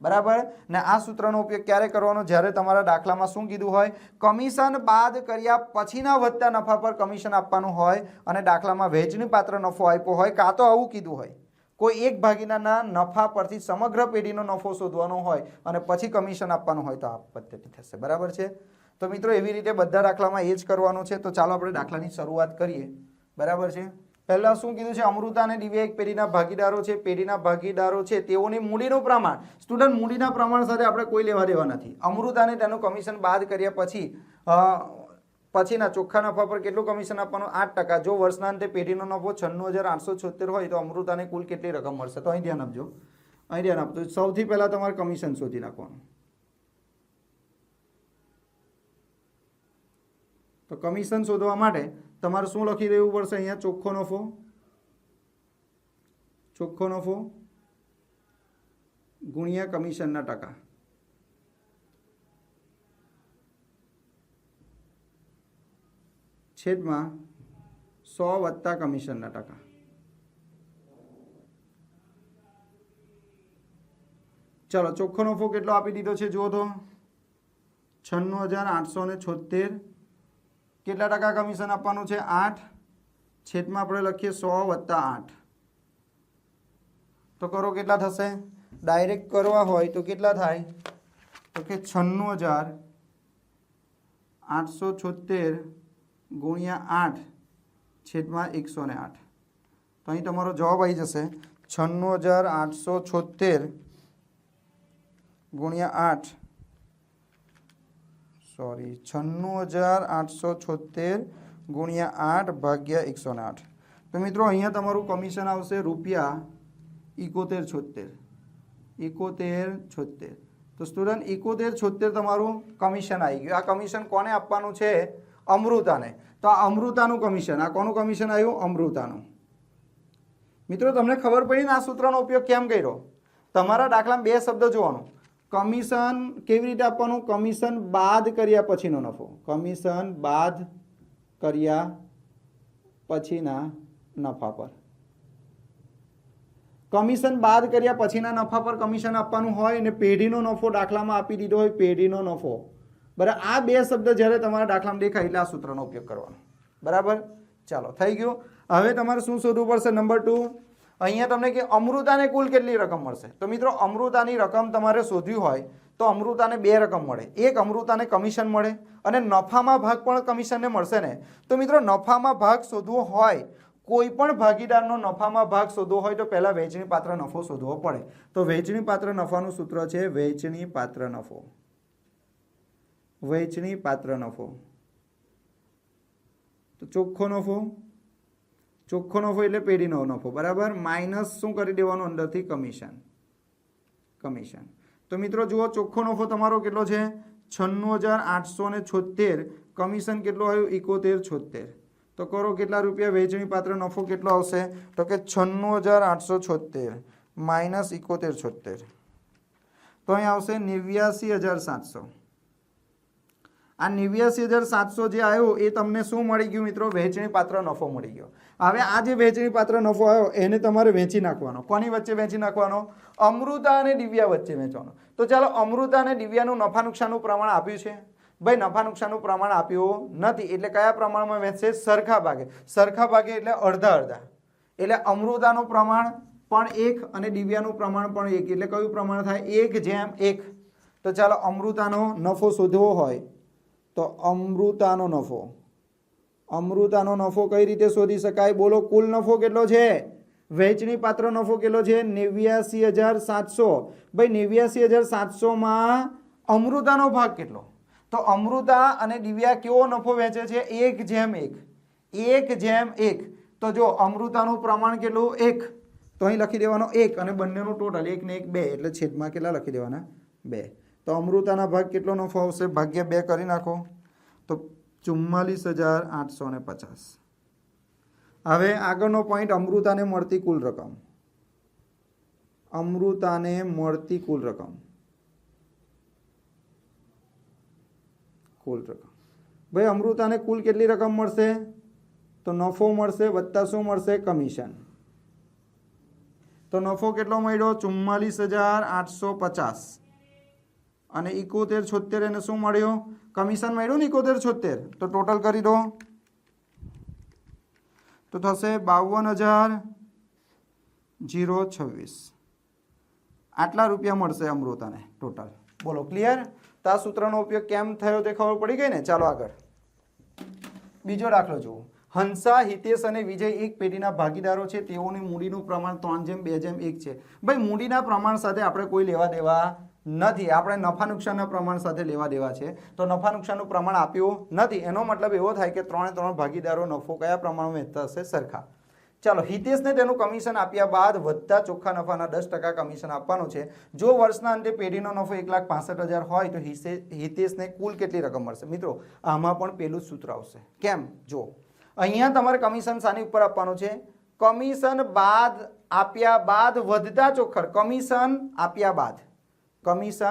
બરાબર. ને આ સૂત્રનો ઉપયોગ ક્યારે કરવાનો? જ્યારે તમારા દાખલામાં શું કીધું હોય? કમિશન બાદ કર્યા પછીના વધતા નફા પર કમિશન આપવાનું હોય અને દાખલામાં વહેંચણી પાત્ર નફો આપ્યો હોય, કાં તો આવું કીધું હોય કોઈ એક ભાગીદારના નફા પરથી સમગ્ર પેઢીનો નફો શોધવાનો હોય અને પછી કમિશન આપવાનું હોય, તો આ પદ્ધતિ થશે, બરાબર છે. તો મિત્રો એવી રીતે બધા દાખલામાં એ જ કરવાનું છે. તો ચાલો આપણે દાખલાની શરૂઆત કરીએ, બરાબર છે. પહેલા શું કીધું છે? અમૃતા અને દિવ્યા એક પેઢીના ભાગીદારો છે. પેઢીના ભાગીદારો છે તેઓની મૂડીનું પ્રમાણ, સ્ટુડન્ટ મૂડીના પ્રમાણ સાથે આપણે કોઈ લેવા દેવા નથી. અમૃતાને તેનું કમિશન બાદ કર્યા પછીના ચોખ્ખા નફા પર કેટલું કમિશન આપવાનું? 8%. જો વર્ષના અંતે પેઢીનો નફો 96,876 હોય તો અમૃતાને કુલ કેટલી રકમ મળશે? તો અહીં ધ્યાન આપજો, અહીં ધ્યાન આપજો. સૌથી પહેલા તમારે કમિશન શોધી નાખવાનું. તો કમિશન શોધવા માટે તમારે શું લખી દેવું પડશે? અહીંયા ચોખ્ખો નફો ગુણ્યા કમિશનના ટકા. છેદમાં 100 વત્તા કમિશનના ટકા. ચલો, ચોખ્ખો નફો કેટલો આપી દીધો છે જુઓ તો 96,876. કેટલા ટકા કમિશન આપવાનું છે? 8. છેદમાં આપણે લખીએ 100 વત્તા 8. તો કરો કેટલા થશે? ડાયરેક્ટ કરવા હોય તો કેટલા થાય? તો કે 96,876 ગુણ્યા 8 છેદમાં 108. તો અહીં તમારો જવાબ આવી જશે 96,876 ગુણ્યા 8 96,876 ગુણ્યા 8 ભાગ્યા 108. તો મિત્રો અહીંયા તમારું કમિશન આવશે ₹71.76. તો સ્ટુડન્ટ 71.76 તમારું કમિશન આવી ગયું. આ કમિશન કોને આપવાનું છે? અમૃતાને. તો આ અમૃતાનું કમિશન. આ કોનું કમિશન આવ્યું? અમૃતાનું. મિત્રો તમને ખબર પડી ને આ સૂત્રનો ઉપયોગ કેમ કર્યો? તમારા દાખલામાં બે શબ્દ જોવાનું. કમિશન કેવી રીતે આપવાનું? કમિશન બાદ કર્યા પછીનો નફો. કમિશન બાદ કર્યા પછીના નફા પર. કમિશન બાદ કર્યા પછીના નફા પર કમિશન આપવાનું હોય અને પેઢીનો નફો દાખલામાં આપી દીધો હોય, પેઢીનો નફો. બરાબર, આ બે શબ્દ જ્યારે તમારા દાખલામાં દેખાય એટલે આ સૂત્રનો ઉપયોગ કરવાનો. બરાબર, ચાલો થઈ ગયું. હવે તમારે શું શોધવું પડશે? નંબર 2. અહીંયા તમને કે અમૃતાને કુલ કેટલી રકમ મળશે? તો મિત્રો અમૃતાની રકમ તમારે શોધવી હોય તો અમૃતાને બે રકમ મળે. એક અમૃતાને કમિશન મળે અને નફામાં ભાગ પણ કમિશનને મળશે ને. તો મિત્રો નફામાં ભાગ શોધવો હોય, કોઈ પણ ભાગીદારનો નફામાં ભાગ શોધવો હોય તો પહેલા વહેંચણી પાત્ર નફો શોધવો પડે. તો વહેંચણી પાત્ર નફાનું સૂત્ર છે વહેંચણી પાત્ર નફો. વહેંચણી પાત્ર નફો. તો ચોખ્ખો નફો એટલે પેઢીનો નફો. બરાબર, માઇનસ શું કરી દેવાનું? અંદરથી કમિશન. તો મિત્રો જુઓ, ચોખ્ખો નફો તમારો કેટલો છે? 96,876. કમિશન કેટલો આવ્યું? 71.76. તો કરો કેટલા રૂપિયા? વહેંચણી પાત્ર નફો કેટલો આવશે? તો કે 96,876 માઇનસ 71.76. તો અહીં આવશે 89,700. આ 89,700 જે આવ્યો એ તમને શું મળી ગયું મિત્રો? વહેંચણી પાત્ર નફો મળી ગયો. હવે આ જે વહેંચણી પાત્ર નફો આવ્યો એને તમારે વહેંચી નાખવાનો. કોની વચ્ચે વહેંચી નાખવાનો? અમૃતા અને દિવ્યા વચ્ચે વહેંચવાનો. તો ચાલો, અમૃતા અને દિવ્યાનું નફા નુકસાનનું પ્રમાણ આપ્યું છે. ભાઈ નફા નુકસાનનું પ્રમાણ આપ્યું નથી એટલે કયા પ્રમાણમાં વહેંચશે? સરખા ભાગે. સરખા ભાગે એટલે અડધા અડધા. એટલે અમૃતાનું પ્રમાણ પણ 1 અને દિવ્યાનું પ્રમાણ પણ 1. એટલે કયું પ્રમાણ થાય? 1:1. તો ચાલો, અમૃતાનો નફો શોધવો હોય તો અમૃતાનો નફો કઈ રીતે શોધી શકાય? બોલો, કુલ નફો કેટલો છે? વહેંચણી પાત્ર નફો કેટલો છે? 89,700. ભાઈ 89,700 માં અમૃતાનો ભાગ કેટલો? તો અમૃતા અને દિવ્યા કેવો નફો વહેંચે છે? 1:1. તો જો અમૃતાનું પ્રમાણ કેટલું? 1. તો અહીં લખી દેવાનો 1 અને બંનેનું ટોટલ 1 ને 1 2 એટલે છેદમાં કેટલા લખી દેવાના? 2. તો અમૃતાના ભાગ કેટલો નફો આવશે? ભાગ્યા 2 કરી નાખો તો 44,850. હવે આગળનો પોઈન્ટ, અમૃતાને મળતી કુલ રકમ. અમૃતાને મળતી કુલ રકમ. ભાઈ અમૃતાને કુલ કેટલી રકમ મળશે? તો નફો મળશે વત્તા શું મળશે? કમિશન. તો નફો કેટલો મળ્યો? 44,850 અને 71.76 એને શું મળ્યો? કમિશન મળ્યું ને 71.76. તો ટોટલ કરી દો તો થશે 52,026. આટલા રૂપિયા મળશે અમૃતાને ટોટલ. બોલો, ક્લિયર? તો આ સૂત્રનો ઉપયોગ કેમ થયો તે ખબર પડી ગઈ ને. ચાલો આગળ બીજો દાખલો જુઓ. હંસા, હિતેશ અને વિજય એક પેઢીના ભાગીદારો છે. તેઓની મૂડીનું પ્રમાણ 3:2:1 છે. ભાઈ મૂડીના પ્રમાણ સાથે આપણે કોઈ લેવા દેવા નથી. આપણે નફા નુકસાનના પ્રમાણ સાથે લેવા દેવા છે. તો નફા નુકસાનનું પ્રમાણ આપ્યું નથી. એનો મતલબ એવો થાય કે 3 ભાગીદારો નફો કયા પ્રમાણમાં વહેંચતા હશે? સરખા. ચાલો, હિતેશને તેનું કમિશન આપ્યા બાદ વધતા ચોખ્ખા નફાના 10% કમિશન આપવાનું છે. જો વર્ષના અંતે પેઢીનો નફો 1,65,000 હોય તો હિતેશને કુલ કેટલી રકમ મળશે? મિત્રો આમાં પણ પેલું સૂત્ર આવશે. કેમ? જો અહીંયા તમારે કમિશન શાની ઉપર આપવાનું છે? કમિશન બાદ આપ્યા બાદ વધતા ચોખ્ખા કમિશન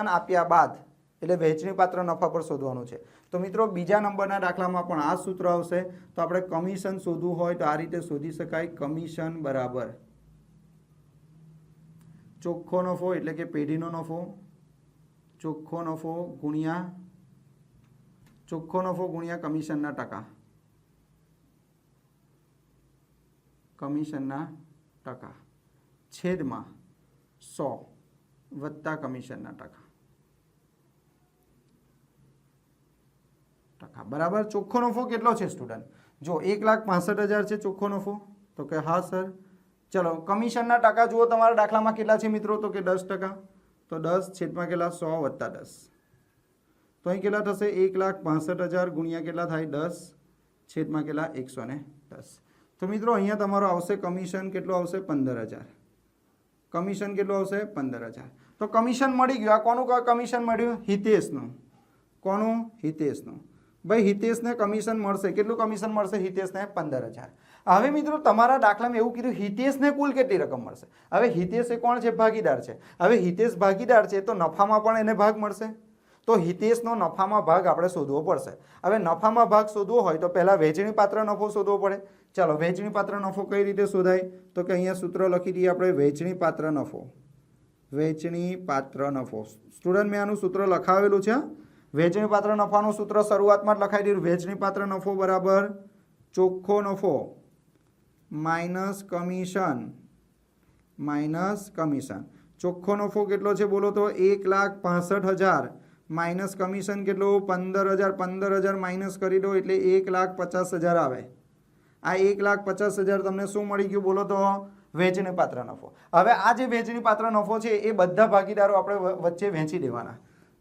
આપ્યા બાદ એટલે વહેંચણી પાત્ર નફા પર શોધવાનું છે. તો મિત્રો બીજા નંબરના દાખલામાં પણ આ સૂત્ર આવશે. તો આપણે કમિશન શોધવું હોય તો આ રીતે શોધી શકાય. કમિશન બરાબર ચોખ્ખો નફો એટલે કે પેઢીનો નફો, ચોખ્ખો નફો ગુણ્યા કમિશનના ટકા, છેદમાં 100 વત્તા કમિશનના ટકા. બરાબર. ચોખ્ખો નફો કેટલો છે સ્ટુડન્ટ? જો 1,65,000 છે ચોખ્ખો નફો. તો કે હા સર. ચલો, કમિશનના ટકા જુઓ તમારા દાખલામાં કેટલા છે મિત્રો? તો કે 10%. તો 10 છેદમાં કેટલા? 100 વત્તા 10. તો અહીં કેટલા થશે? 1,65,000 ગુણ્યા કેટલા થાય? 10 છેદમાં કેટલા? 110. તો મિત્રો અહીંયા તમારો આવશે કમિશન કેટલું આવશે? 15,000. કમિશન કેટલું આવશે? 15,000. તો કમિશન મળી ગયું. આ કોનું કમિશન મળ્યું? હિતેશનું. કોનું? હિતેશનું. ભાઈ હિતેશને કમિશન મળશે. કેટલું કમિશન મળશે હિતેશને? 15,000. હવે મિત્રો તમારા દાખલામાં એવું કીધું હિતેશને કુલ કેટલી રકમ મળશે? હવે હિતેશ એ કોણ છે? ભાગીદાર છે. હવે હિતેશ ભાગીદાર છે તો નફામાં પણ એને ભાગ મળશે. તો હિતેશનો નફામાં ભાગ આપણે શોધવો પડશે. હવે નફામાં ભાગ શોધવો હોય તો પહેલાં વહેંચણી પાત્ર નફો શોધવો પડે. ચાલો, વહેંચણી પાત્ર નફો કઈ રીતે શોધાય? તો કે અહીંયા સૂત્ર લખી દઈએ આપણે. વહેંચણી પાત્ર નફો. સ્ટુડન્ટ મેં આનું સૂત્ર લખાવેલું છે. વહેંચણી પાત્ર નફાનું સૂત્ર શરૂઆતમાં જ લખાઈ દીધું. વહેંચણી પાત્ર નફો બરાબર ચોખ્ખો નફો માઇનસ કમિશન. ચોખ્ખો નફો કેટલો છે બોલો તો? 1,65,000 માઇનસ કમિશન કેટલું? 15,000. 15,000 માઇનસ કરી દો એટલે 1,50,000 આવે. આ 1,50,000 તમને શું મળી ગયું બોલો તો? વહેંચણી પાત્ર નફો. હવે આ જે વહેંચણી પાત્ર નફો છે એ બધા ભાગીદારો આપણે વચ્ચે વહેંચી દેવાના.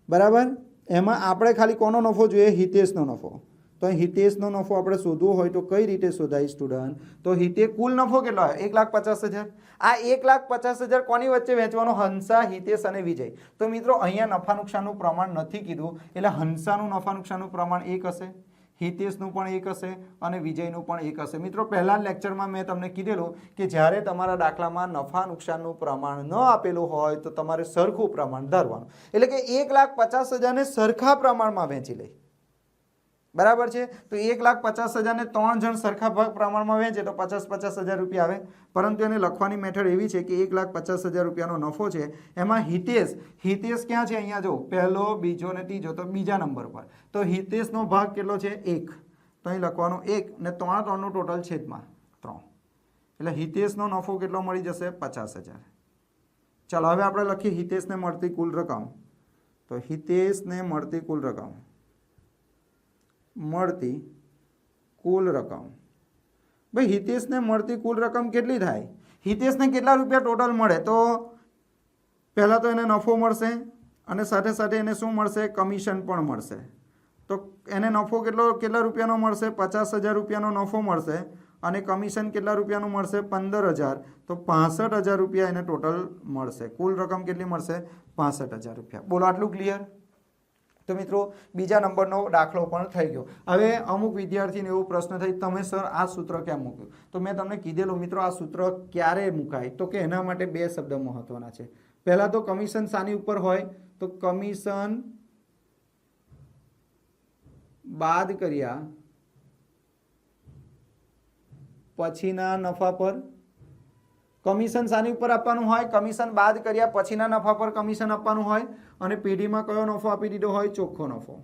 બરાબર. એમાં આપણે ખાલી કોનો નફો જોઈએ? હિતેશનો નફો. તો હિતેશનો નફો આપણે શોધવો હોય તો કઈ રીતે શોધાય સ્ટુડન્ટ? તો કુલ નફો કેટલો આવે? 1,50,000. આ 1,50,000 કોની વચ્ચે વહેંચવાનો? હંસા, હિતેશ અને વિજય. તો મિત્રો અહીંયા નફા નુકસાનનું પ્રમાણ નથી કીધું એટલે હંસાનું નફા નુકસાનનું પ્રમાણ 1 હશે, હિતેશનું પણ 1 હશે અને વિજયનું પણ 1 હશે. મિત્રો પહેલા લેક્ચરમાં મેં તમને કીધેલું કે જ્યારે તમારા દાખલામાં નફા નુકસાનનું પ્રમાણ ન આપેલું હોય તો તમારે સરખું પ્રમાણ ધરવાનું. એટલે કે 1,50,000 ને સરખા પ્રમાણમાં વહેંચી લે. બરાબર છે. તો 1,50,000 ને 3 જણ સરખા પ્રમાણમાં વહેંચે તો 50,000 રૂપિયા આવે. પરંતુ એને લખવાની મેથડ એવી છે કે 1,50,000 રૂપિયાનો નફો છે. એમાં હિતેશ ક્યાં છે? અહીંયા જો પહેલો, બીજો ને ત્રીજો. તો બીજા નંબર પર. તો હિતેશનો ભાગ કેટલો છે? 1. તો અહીં લખવાનું 1 ને 3નું ટોટલ છેદમાં 3. એટલે હિતેશનો નફો કેટલો મળી જશે? 50,000. ચાલો હવે આપણે લખીએ હિતેશને મળતી કુલ રકમ. તો હિતેશને મળતી કુલ રકમ ભાઈ હિતેશને મળતી કુલ રકમ કેટલી થાય? હિતેશને કેટલા રૂપિયા ટોટલ મળે? તો પહેલાં તો એને નફો મળશે અને સાથે સાથે એને શું મળશે? કમિશન પણ મળશે. તો એને નફો કેટલા રૂપિયાનો મળશે? 50,000 રૂપિયાનો નફો મળશે અને કમિશન કેટલા રૂપિયાનું મળશે? 15,000. તો 65,000 રૂપિયા એને ટોટલ મળશે. કુલ રકમ કેટલી મળશે? 65,000 રૂપિયા. બોલો, આટલું ક્લિયર? તો મિત્રો બીજા નંબરનો દાખલો પણ થઈ ગયો. હવે અમુક વિદ્યાર્થીને એવો પ્રશ્ન થાય, તમે સર આ સૂત્ર કેમ મૂક્યું? તો મેં તમને કીધેલું મિત્રો આ સૂત્ર ક્યારે મુકાય? તો કે એના માટે 2 શબ્દ મહત્વના છે. પહેલાં તો કમિશન શાની ઉપર હોય? તો કમિશન બાદ કર્યા પછીના નફા પર. કમિશન શાની ઉપર આપવાનું હોય? કમિશન બાદ કર્યા પછીના નફા પર કમિશન આપવાનું હોય. અને પેઢીમાં કયો નફો આપી દીધો હોય? ચોખ્ખો નફો.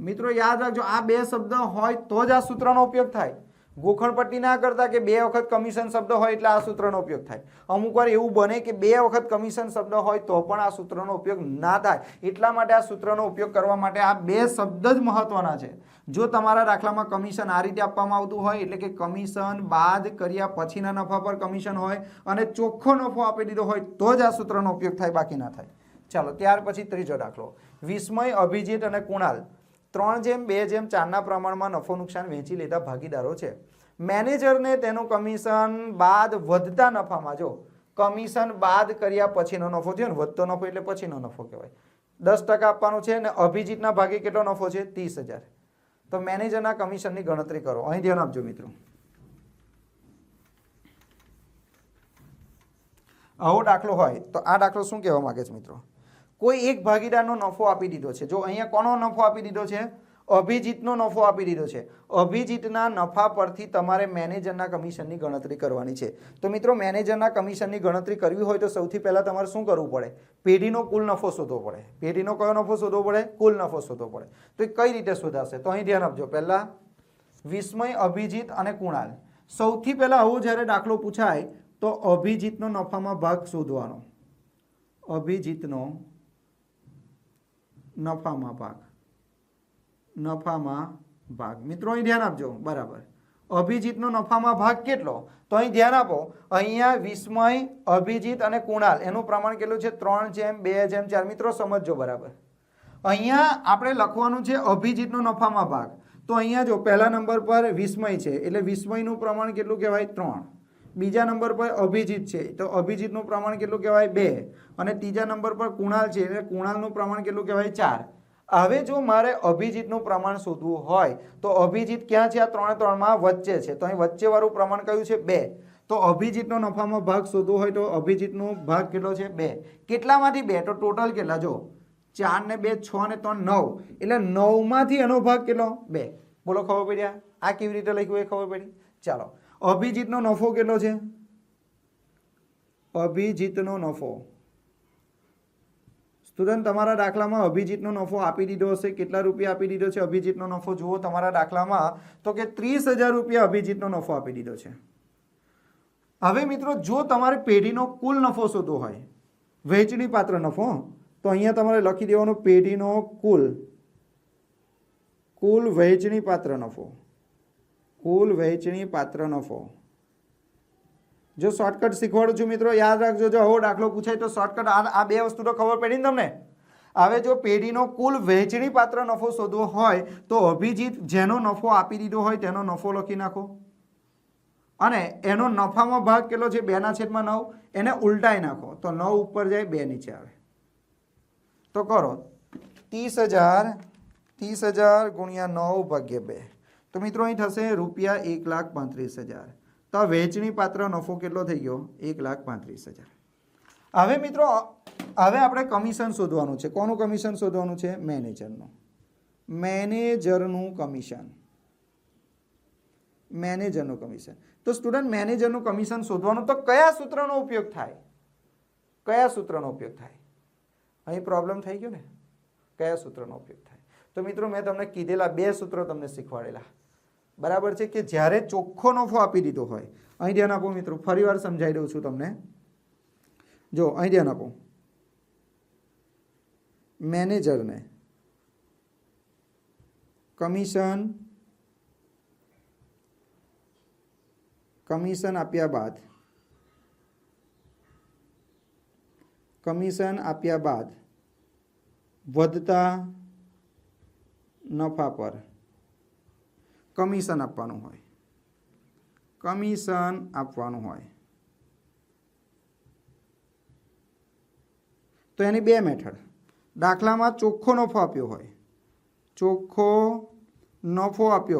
મિત્રો યાદ રાખજો, આ 2 શબ્દ હોય તો જ આ સૂત્રનો ઉપયોગ થાય. ગોખણપટ્ટી ના કરતા કે 2 વખત કમિશન શબ્દ હોય એટલે આ સૂત્રનો ઉપયોગ થાય. અમુક વાર એવું બને કે 2 વખત કમિશન શબ્દ હોય તો પણ આ સૂત્રનો ઉપયોગ ના થાય. એટલા માટે આ સૂત્રનો ઉપયોગ કરવા માટે આ 2 શબ્દ જ મહત્વના છે. જો તમારા દાખલામાં કમિશન આ રીતે આપવામાં આવતું હોય એટલે કે કમિશન બાદ કર્યા પછીના નફા પર કમિશન હોય અને ચોખ્ખો નફો આપી દીધો હોય તો જ આ સૂત્રનો ઉપયોગ થાય, બાકી ના થાય. ચાલો ત્યાર પછી ત્રીજો દાખલો. વિસ્મય, અભિજીત અને કુણાલ 3:2:4 પ્રમાણમાં નફો નુકસાન વહેંચી લેતા ભાગીદારો છે. મેનેજરને તેનું કમિશન બાદ વધતા નફામાં, જો કમિશન બાદ કર્યા પછીનો નફો થયો ને, વધતો નફો એટલે પછીનો નફો કહેવાય, 10% આપવાનું છે અને અભિજીતના ભાગે કેટલો નફો છે? 30,000. તો મેનેજરના કમિશનની ગણતરી કરો. અહીં ધ્યાન આપજો મિત્રો. આવો દાખલો હોય તો આ દાખલો શું કહેવા માંગે છે મિત્રો? કોઈ એક ભાગીદારનો નફો આપી દીધો છે. જો અહીંયા કોનો નફો આપી દીધો છે? અભિજીતનો નફો આપી દીધો છે. અભિજીતના નફા પરથી તમારે મેનેજરના કમિશનની ગણતરી કરવાની છે. તો મિત્રો મેનેજરના કમિશનની ગણતરી કરવી હોય તો સૌથી પહેલાં તમારે શું કરવું પડે? પેઢીનો કુલ નફો શોધવો પડે. પેઢીનો કયો નફો શોધવો પડે? કુલ નફો શોધવો પડે. તો એ કઈ રીતે શોધાશે? તો અહીં ધ્યાન આપજો. પહેલાં વિસ્મય, અભિજીત અને કુણાલ. સૌથી પહેલાં આવો જ્યારે દાખલો પૂછાય તો અભિજીતનો નફામાં ભાગ શોધવાનો. અભિજીતનો નફામાં ભાગ. મિત્રો અહીં ધ્યાન આપજો. બરાબર. અભિજીતનો નફામાં ભાગ કેટલો? તો અહીં ધ્યાન આપો. અહીંયા વિસ્મય, અભિજીત અને કુણાલ એનું પ્રમાણ કેટલું છે? 3:2:4. મિત્રો સમજજો બરાબર. અહીંયા આપણે લખવાનું છે અભિજીતનો નફામાં ભાગ. તો અહીંયા જો પહેલા નંબર પર વિસ્મય છે એટલે વિસ્મયનું પ્રમાણ કેટલું કહેવાય? 3. બીજા નંબર પર અભિજીત છે તો અભિજીતનું પ્રમાણ કેટલું કહેવાય? 2. અને ત્રીજા નંબર પર કુણાલ છે એટલે કુણાલનું પ્રમાણ કેટલું કહેવાય? 4. હવે જો મારે અભિજીતનું પ્રમાણ શોધવું હોય તો અભિજીત ક્યાં છે? આ 3:3 વચ્ચે છે. તો અહીં વચ્ચેવાળું પ્રમાણ કયું છે? 2. તો અભિજીતનો નફામાં ભાગ શોધવો હોય તો અભિજીતનો ભાગ કેટલો છે? 2. કેટલામાંથી 2? તો ટોટલ કેટલા? જો 4 ને 2 6 ને 3 9 એટલે 9માંથી એનો ભાગ કેટલો? 2. બોલો ખબર પડી? આ કેવી રીતે લખ્યું એ ખબર પડી? ચાલો અભિજીતનો નફો કેટલો છે? અભિજીતનો નફો સ્ટુડન્ટ તમારા દાખલામાં અભિજીતનો નફો આપી દીધો હશે. કેટલા રૂપિયા આપી દીધો છે અભિજીતનો નફો? જુઓ તમારા દાખલામાં તો કે 30,000 રૂપિયા અભિજીતનો નફો આપી દીધો છે. હવે મિત્રો જો તમારે પેઢીનો કુલ નફો શોધવો હોય, વહેંચણી પાત્ર નફો, તો અહીંયા તમારે લખી દેવાનો પેઢીનો કુલ વહેંચણી પાત્ર નફો. કુલ વહેંચણી પાત્ર નફો. જો શોર્ટકટ શીખવાડું છું મિત્રો, યાદ રાખજો. જો આવો દાખલો પૂછાય તો શોર્ટકટ આ 2 વસ્તુ તો ખબર પડી ને તમને. હવે જો પેઢીનો કુલ વહેંચણી પાત્ર નફો શોધવો હોય તો અભિજીત જેનો નફો આપી દીધો હોય તેનો નફો લખી નાખો અને એનો નફામાં ભાગ કેટલો છે? 2/9 એને ઉલટાઈ નાખો તો 9 ઉપર જાય 2 નીચે આવે. તો કરો 30,000 ગુણ્યા 9 ભાગ્યા 2. તો મિત્રો અહીં થશે રૂપિયા 1,35,000. તો વહેંચણી પાત્ર નફો કેટલો થઈ ગયો? 1,35,000. હવે મિત્રો હવે આપણે કમિશન શોધવાનું છે. કોનું કમિશન શોધવાનું છે? મેનેજરનું. મેનેજરનું કમિશન. તો સ્ટુડન્ટ મેનેજરનું કમિશન શોધવાનું તો કયા સૂત્રનો ઉપયોગ થાય? અહીં પ્રોબ્લેમ થઈ ગયો ને. કયા સૂત્રનો ઉપયોગ થાય? તો મિત્રો મેં તમને કીધેલા 2 સૂત્રો તમને શીખવાડેલા. બરાબર છે કે જ્યારે ચોખ્ખો નફો આપી દીધો હોય. અહીં ધ્યાન આપો મિત્રો, ફરી વાર સમજાવી દઉં છું તમને. જો અહીં ધ્યાન આપો. મેનેજરને કમિશન આપ્યા બાદ વધતા નફા પર કમિશન આપવાનું હોય. તો એની 2 મેથડ. દાખલામાં ચોખ્ખો નફો આપ્યો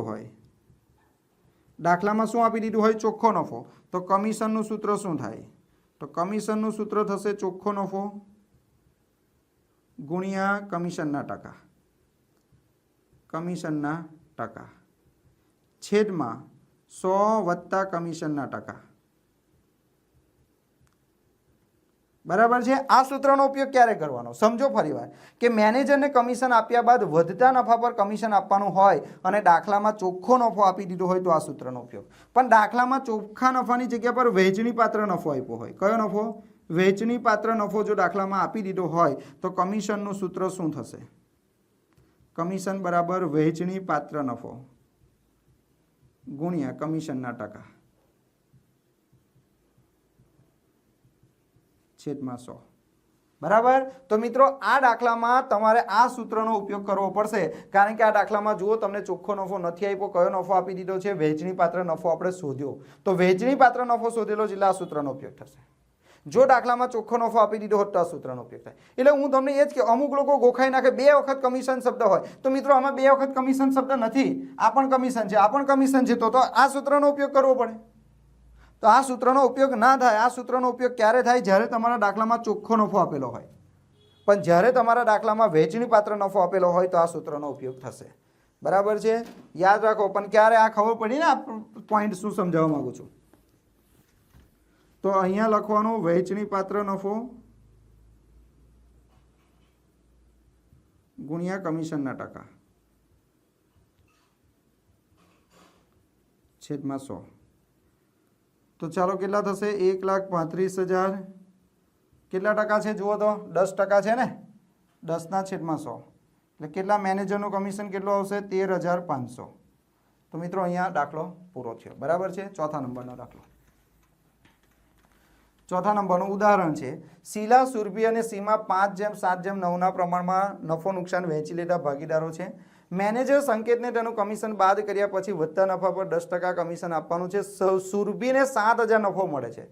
હોય. દાખલામાં શું આપી દીધું હોય? ચોખ્ખો નફો. તો કમિશનનું સૂત્ર શું થાય? તો કમિશનનું સૂત્ર થશે ચોખ્ખો નફો ગુણ્યા કમિશનના ટકા છેદમાં 100 વત્તા કમિશનના ટકા બરાબર છે। આ સૂત્રનો ઉપયોગ ક્યારે કરવાનો સમજો ફરીવાર કે મેનેજરને કમિશન આપ્યા બાદ વધતા નફા પર કમિશન આપવાનું હોય અને દાખલામાં ચોખ્ખો નફો આપી દીધો હોય તો આ સૂત્રનો ઉપયોગ। પણ દાખલામાં ચોખ્ખા નફાની જગ્યા પર વહેંચણી પાત્ર નફો આપ્યો હોય, કયો નફો? વહેંચણી પાત્ર નફો જો દાખલામાં આપી દીધો હોય તો કમિશનનું સૂત્ર શું થશે? કમિશન બરાબર વહેંચણી પાત્ર નફો ગુણ્યા કમિશનના ટકા છેદમાં 100। બરાબર। તો મિત્રો આ દાખલામાં તમારે આ સૂત્રનો ઉપયોગ કરવો પડશે, કારણ કે આ દાખલામાં જુઓ તમને ચોખ્ખો નફો નથી આપ્યો, કયો નફો આપી દીધો છે? વહેંચણી પાત્ર નફો આપણે શોધ્યો, તો વહેંચણી પાત્ર નફો શોધેલો એટલે આ સૂત્રનો ઉપયોગ થશે। જો દાખલામાં ચોખ્ખો નફો આપી દીધો હોત તો આ સૂત્રનો ઉપયોગ થાય। એટલે હું તમને એ જ કે અમુક લોકો ગોખાઈ નાખે 2 વખત કમિશન શબ્દ હોય, તો મિત્રો આમાં 2 વખત કમિશન શબ્દ નથી, આ પણ કમિશન છે, આ પણ કમિશન છે, તો આ સૂત્રનો ઉપયોગ કરવો પડે। તો આ સૂત્રનો ઉપયોગ ના થાય। આ સૂત્રનો ઉપયોગ ક્યારે થાય? જ્યારે તમારા દાખલામાં ચોખ્ખો નફો આપેલો હોય, પણ જ્યારે તમારા દાખલામાં વહેંચણી પાત્ર નફો આપેલો હોય તો આ સૂત્રનો ઉપયોગ થશે। બરાબર છે, યાદ રાખો। પણ ક્યારે આ ખબર પડી ને આ પોઈન્ટ શું સમજાવવા માંગુ છું? તો અહીંયા લખવાનું વહેંચણી પાત્ર નફો ગુણ્યા કમિશનના ટકા છેદમાં 100। તો ચાલો કેટલા થશે? 1,35,000 કેટલા ટકા છે જુઓ તો? 10% છે ને, 10 / 100 એટલે કેટલા? મેનેજરનું કમિશન કેટલું આવશે? 13,500। તો મિત્રો અહીંયા દાખલો પૂરો થયો। બરાબર છે। ચોથા નંબરનો દાખલો, ચોથા નંબરનું ઉદાહરણ છે શીલા, સુરભી અને સીમા 5:7:9 પ્રમાણમાં નફો નુકસાન વહેંચી લેતા ભાગીદારો છે। મેનેજર સંકેતને તેનું કમિશન બાદ કર્યા પછી વધતા નફા પર 10% કમિશન આપવાનું છે। સુરભીને 7,000 નફો મળે છે।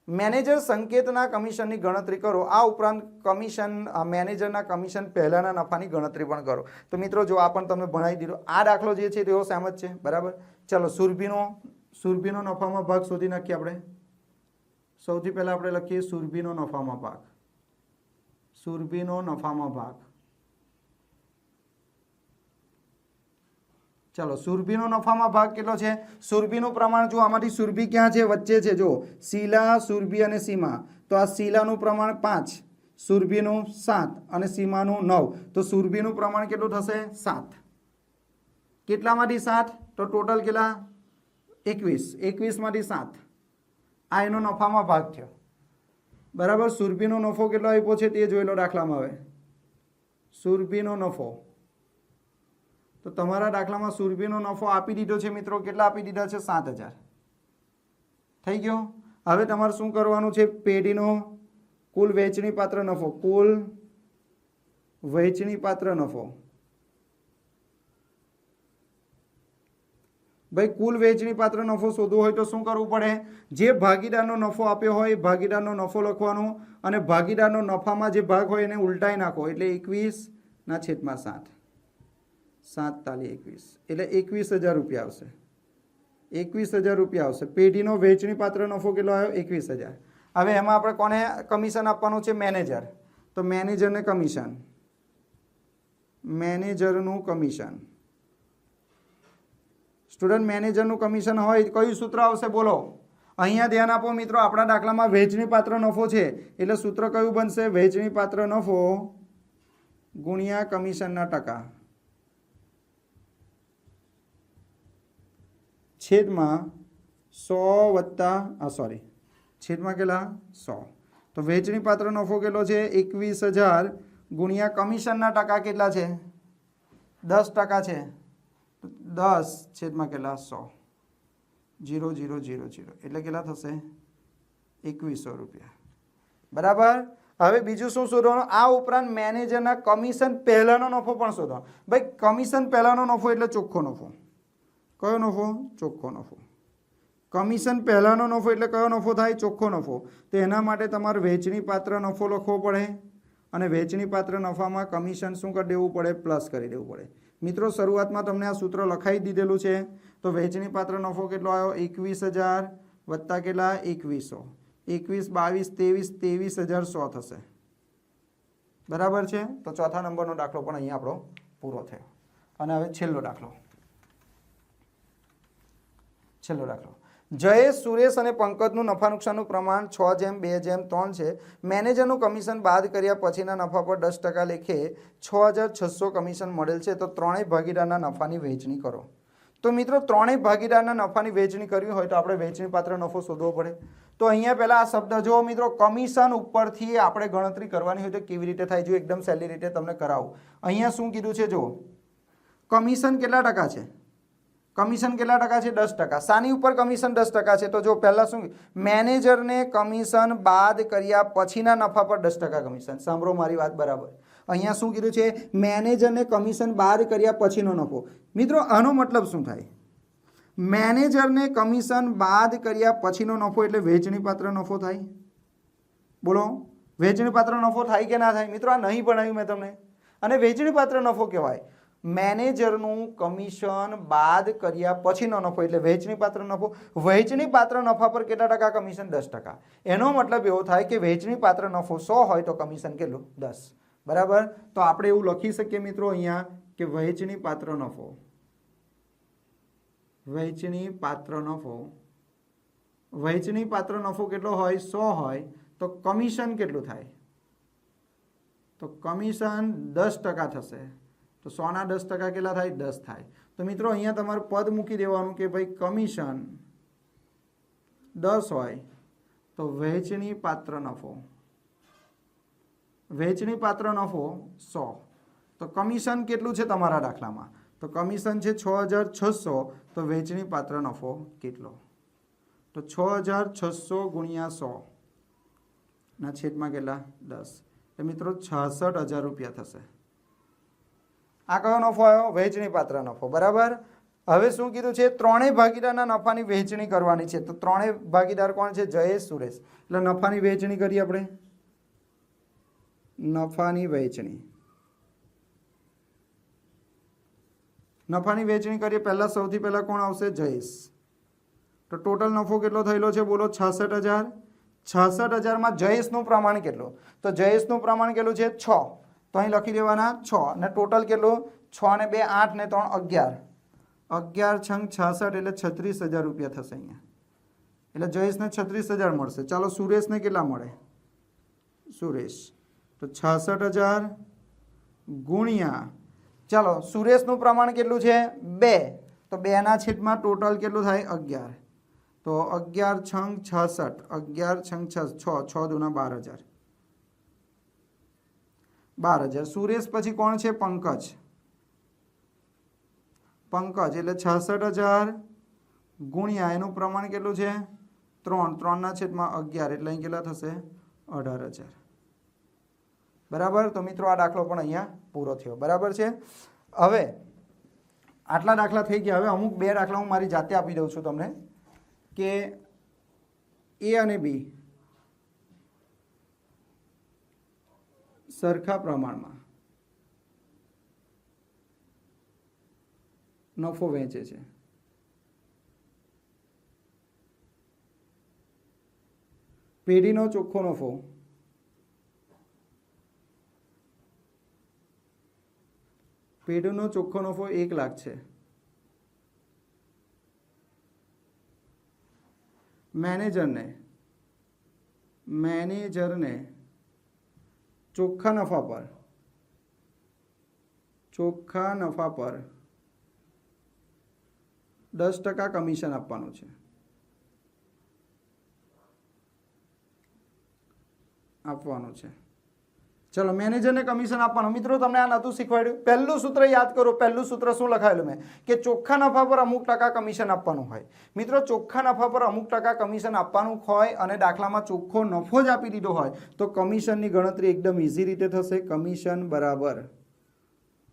મેનેજર સંકેતના કમિશનની ગણતરી કરો। આ ઉપરાંત કમિશન મેનેજરના કમિશન પહેલાના નફાની ગણતરી પણ કરો। તો મિત્રો જો આ પણ તમને ભણાવી દીધો। આ દાખલો જે છે તેઓ સહેમત છે। બરાબર, ચલો સુરભીનો નફામાં ભાગ શોધી નાખીએ આપણે। સૌથી પહેલા આપણે લખીએ સુરભીનો નફામાં ભાગ, સુરભીનો નફામાં ભાગ। ચલો સુરભીનો નફામાં ભાગ કેટલો છે? સુરભીનું પ્રમાણ જો આમાંથી સુરભી ક્યાં છે? વચ્ચે છે જો, શીલા, સુરભી અને સીમા। તો આ શીલાનું પ્રમાણ 5, સુરભીનું 7 અને સીમાનું 9। તો સુરભીનું પ્રમાણ કેટલું થશે? 7। કેટલામાંથી 7? તો ટોટલ કેટલા? 21, 21માંથી 7। આ એનો નફામાં ભાગ થયો। બરાબર, સુરભીનો નફો કેટલો આપ્યો છે તે જોઈ લો દાખલામાં। હવે સુરભીનો નફો, તો તમારા દાખલામાં સુરભીનો નફો આપી દીધો છે મિત્રો। કેટલા આપી દીધા છે? 7,000 થઈ ગયો। હવે તમારે શું કરવાનું છે? પેઢીનો કુલ વહેંચણી પાત્ર નફો, કુલ વહેંચણી પાત્ર નફો, ભાઈ કુલ વહેંચણી પાત્ર નફો શોધવો હોય તો શું કરવું પડે? જે ભાગીદારનો નફો આપ્યો હોય ભાગીદારનો નફો લખવાનો, અને ભાગીદારનો નફામાં જે ભાગ હોય એને ઉલટાઈ નાખો, એટલે 21/7, 7 તાલી 21 એટલે 21,000 રૂપિયા આવશે। 21,000 રૂપિયા આવશે। પેઢીનો વહેંચણી પાત્ર નફો કેટલો આવ્યો? 21,000। હવે એમાં આપણે કોને કમિશન આપવાનું છે? મેનેજર। તો મેનેજરને કમિશન, મેનેજરનું કમિશન, સ્ટુડન્ટ મેનેજરનું કમિશન હોય કયું સૂત્ર આવશે બોલો? અહીંયા ધ્યાન આપો મિત્રો, આપણા દાખલામાં વહેંચણી પાત્ર નફો છે એટલે સૂત્ર કયું બનશે? વહેંચણી પાત્ર નફો ગુણ્યા કમિશનના ટકા છેદમાં 100 છેદમાં કેટલા? 100। તો વહેંચણી પાત્ર નફો કેટલો છે? 21,000 ગુણ્યા કમિશનના ટકા કેટલા છે? 10% છે। 10 છેદમાં કેટલા? 100, 0,0,0,0 એટલે કેટલા થશે? 2,100 રૂપિયા। બરાબર। હવે બીજું શું શોધવાનું? આ ઉપરાંત મેનેજરના કમિશન પહેલાનો નફો પણ શોધવાનો। ભાઈ કમિશન પહેલાનો નફો એટલે ચોખ્ખો નફો। કયો નફો? ચોખ્ખો નફો। કમિશન પહેલાનો નફો એટલે કયો નફો થાય? ચોખ્ખો નફો। તો એના માટે તમારે વહેંચણી પાત્ર નફો લખવો પડે, અને વહેંચણી પાત્ર નફામાં કમિશન શું કરી દેવું પડે? પ્લસ કરી દેવું પડે। મિત્રો શરૂઆતમાં તમને આ સૂત્ર લખાઈ દીધેલું છે। તો વહેંચણી પાત્ર નફો કેટલો આવ્યો? 21,000 વત્તા કેટલા? 2,100, 21, 22, 23, 23,100 થશે। બરાબર છે। તો ચોથા નંબરનો દાખલો પણ અહીંયા આપણો પૂરો થયો। અને હવે છેલ્લો દાખલો, જયેશ, સુરેશ અને પંકજનું નફા નુકસાનનું પ્રમાણ 6:2:3 છે. મેનેજરનું કમિશન બાદ કર્યા પછીના નફા પર 10% લેખે 6,600 કમિશન મળેલ છે. તો ત્રણેય ભાગીદારના નફાની વહેંચણી કરો. તો મિત્રો ત્રણેય ભાગીદારના નફાની વહેંચણી કરવી હોય તો આપણે વહેંચણી પાત્ર નફો શોધવો પડે. તો અહીંયા પહેલા આ શબ્દ જો મિત્રો કમિશન ઉપરથી આપણે ગણતરી કરવાની હોય તો કેવી રીતે થાય? જો એકદમ સહેલી રીતે તમને કરાવું. અહીંયા શું કીધું છે? જો કમિશન કેટલા ટકા છે? કમિશન કેટલા ટકા છે? 10%. સાની ઉપર કમિશન 10% છે. તો જો પહેલા શું, મેનેજરને કમિશન બાદ કર્યા પછીના નફા પર 10% કમિશન. સાંભળો મારી વાત બરાબર. અહીંયા શું કીધું છે? મેનેજરને કમિશન બાદ કર્યા પછીનો નફો. મિત્રો આનો મતલબ શું થાય? મેનેજરને કમિશન બાદ કર્યા પછીનો નફો એટલે વહેંચણી પાત્ર નફો થાય. બોલો, વહેંચણી પાત્ર નફો થાય કે ના થાય? મિત્રો આ નહીં ભણાવ્યું મેં તમને. અને વહેંચણી પાત્ર નફો કહેવાય મેનેજરનું કમિશન બાદ કર્યા પછીનો નફો એટલે વહેંચણી પાત્ર નફો. વહેંચણી પાત્ર નફા પર કેટલા ટકા કમિશન? 10%. એનો મતલબ એવો થાય કે વહેંચણી પાત્ર નફો 100 હોય તો કમિશન કેટલું? 10. બરાબર. તો આપણે એવું લખી શકીએ મિત્રો અહીંયા કે વહેંચણી પાત્ર નફો, વહેંચણી પાત્ર નફો, વહેંચણી પાત્ર નફો કેટલો હોય? 100 હોય તો કમિશન કેટલું થાય? તો કમિશન 10% થશે. તો 100ના 10% કેટલા થાય? 10 થાય. તો મિત્રો અહીંયા તમારે પદ મૂકી દેવાનું કે ભાઈ કમિશન 10 હોય તો વહેંચણી પાત્ર નફો, વહેંચણી પાત્ર નફો 100. તો કમિશન કેટલું છે તમારા દાખલામાં? તો કમિશન છે 6,600. તો વહેંચણી પાત્ર નફો કેટલો? તો 6,600 ગુણ્યા 100 ના છેદમાં કેટલા? 10. તો મિત્રો 66,000 રૂપિયા થશે. આ કયો નફો આવ્યો? વહેંચણી પાત્ર નફો. બરાબર. હવે શું કીધું છે? ત્રણેય ભાગીદારના નફાની વહેંચણી કરવાની છે. તો ત્રણેય ભાગીદાર કોણ છે? જયેશ, સુરેશ. એટલે નફાની વહેંચણી કરીએ આપણે. નફાની વહેંચણી, નફાની વહેંચણી કરીએ. પહેલા સૌથી પહેલા કોણ આવશે? જયેશ. તો ટોટલ નફો કેટલો થયેલો છે? બોલો. 66,000. 66,000માં જયેશનું પ્રમાણ કેટલું? તો જયેશનું પ્રમાણ કેટલું છે? 6. તો અહીં લખી દેવાના 6. અને ટોટલ કેટલું? 6 ને 2 8 ને 3 11. 11 છંગ 66 એટલે 36,000 રૂપિયા થશે અહીંયા. એટલે જયેશને 36,000 મળશે. ચાલો સુરેશને કેટલા મળે? સુરેશ તો 66,000 ગુણ્યા, ચાલો સુરેશનું પ્રમાણ કેટલું છે? 2. તો 2ના છેદમાં ટોટલ કેટલું થાય? 11. તો 11 છંગ 66, 11 છંગ 6, 6 દુના 12,000. 12,000. સુરેશ પછી કોણ છે? પંકજ. પંકજ એટલે 66,000 ગુણ્યા એનું પ્રમાણ કેટલું છે? 3. 3ના છેદમાં 11 એટલે અહીં કેટલા થશે? 18,000. બરાબર. તો મિત્રો આ દાખલો પણ અહીંયા પૂરો થયો. બરાબર છે. હવે આટલા દાખલા થઈ ગયા. હવે અમુક 2 દાખલા હું મારી જાતે આપી દઉં છું તમને કે એ અને બી સરખા પ્રમાણમાં નફો વહેંચે છે. પેઢીનો ચોખ્ખો નફો પેઢીનો ચોખ્ખો નફો 1 લાખ છે. મેનેજરને ચોખ્ખા નફા પર 10% કમિશન આપવાનું છે. ચલો મેનેજરને કમિશન આપવાનું. મિત્રો તમને આ નહોતું શીખવાડ્યું? પહેલું સૂત્ર યાદ કરો. પહેલું સૂત્ર શું લખાયેલું મેં? કે ચોખ્ખા નફા પર અમુક ટકા કમિશન આપવાનું હોય. મિત્રો ચોખ્ખા નફા પર અમુક ટકા કમિશન આપવાનું હોય અને દાખલામાં ચોખ્ખો નફો જ આપી દીધો હોય તો કમિશનની ગણતરી એકદમ ઇઝી રીતે થશે. કમિશન બરાબર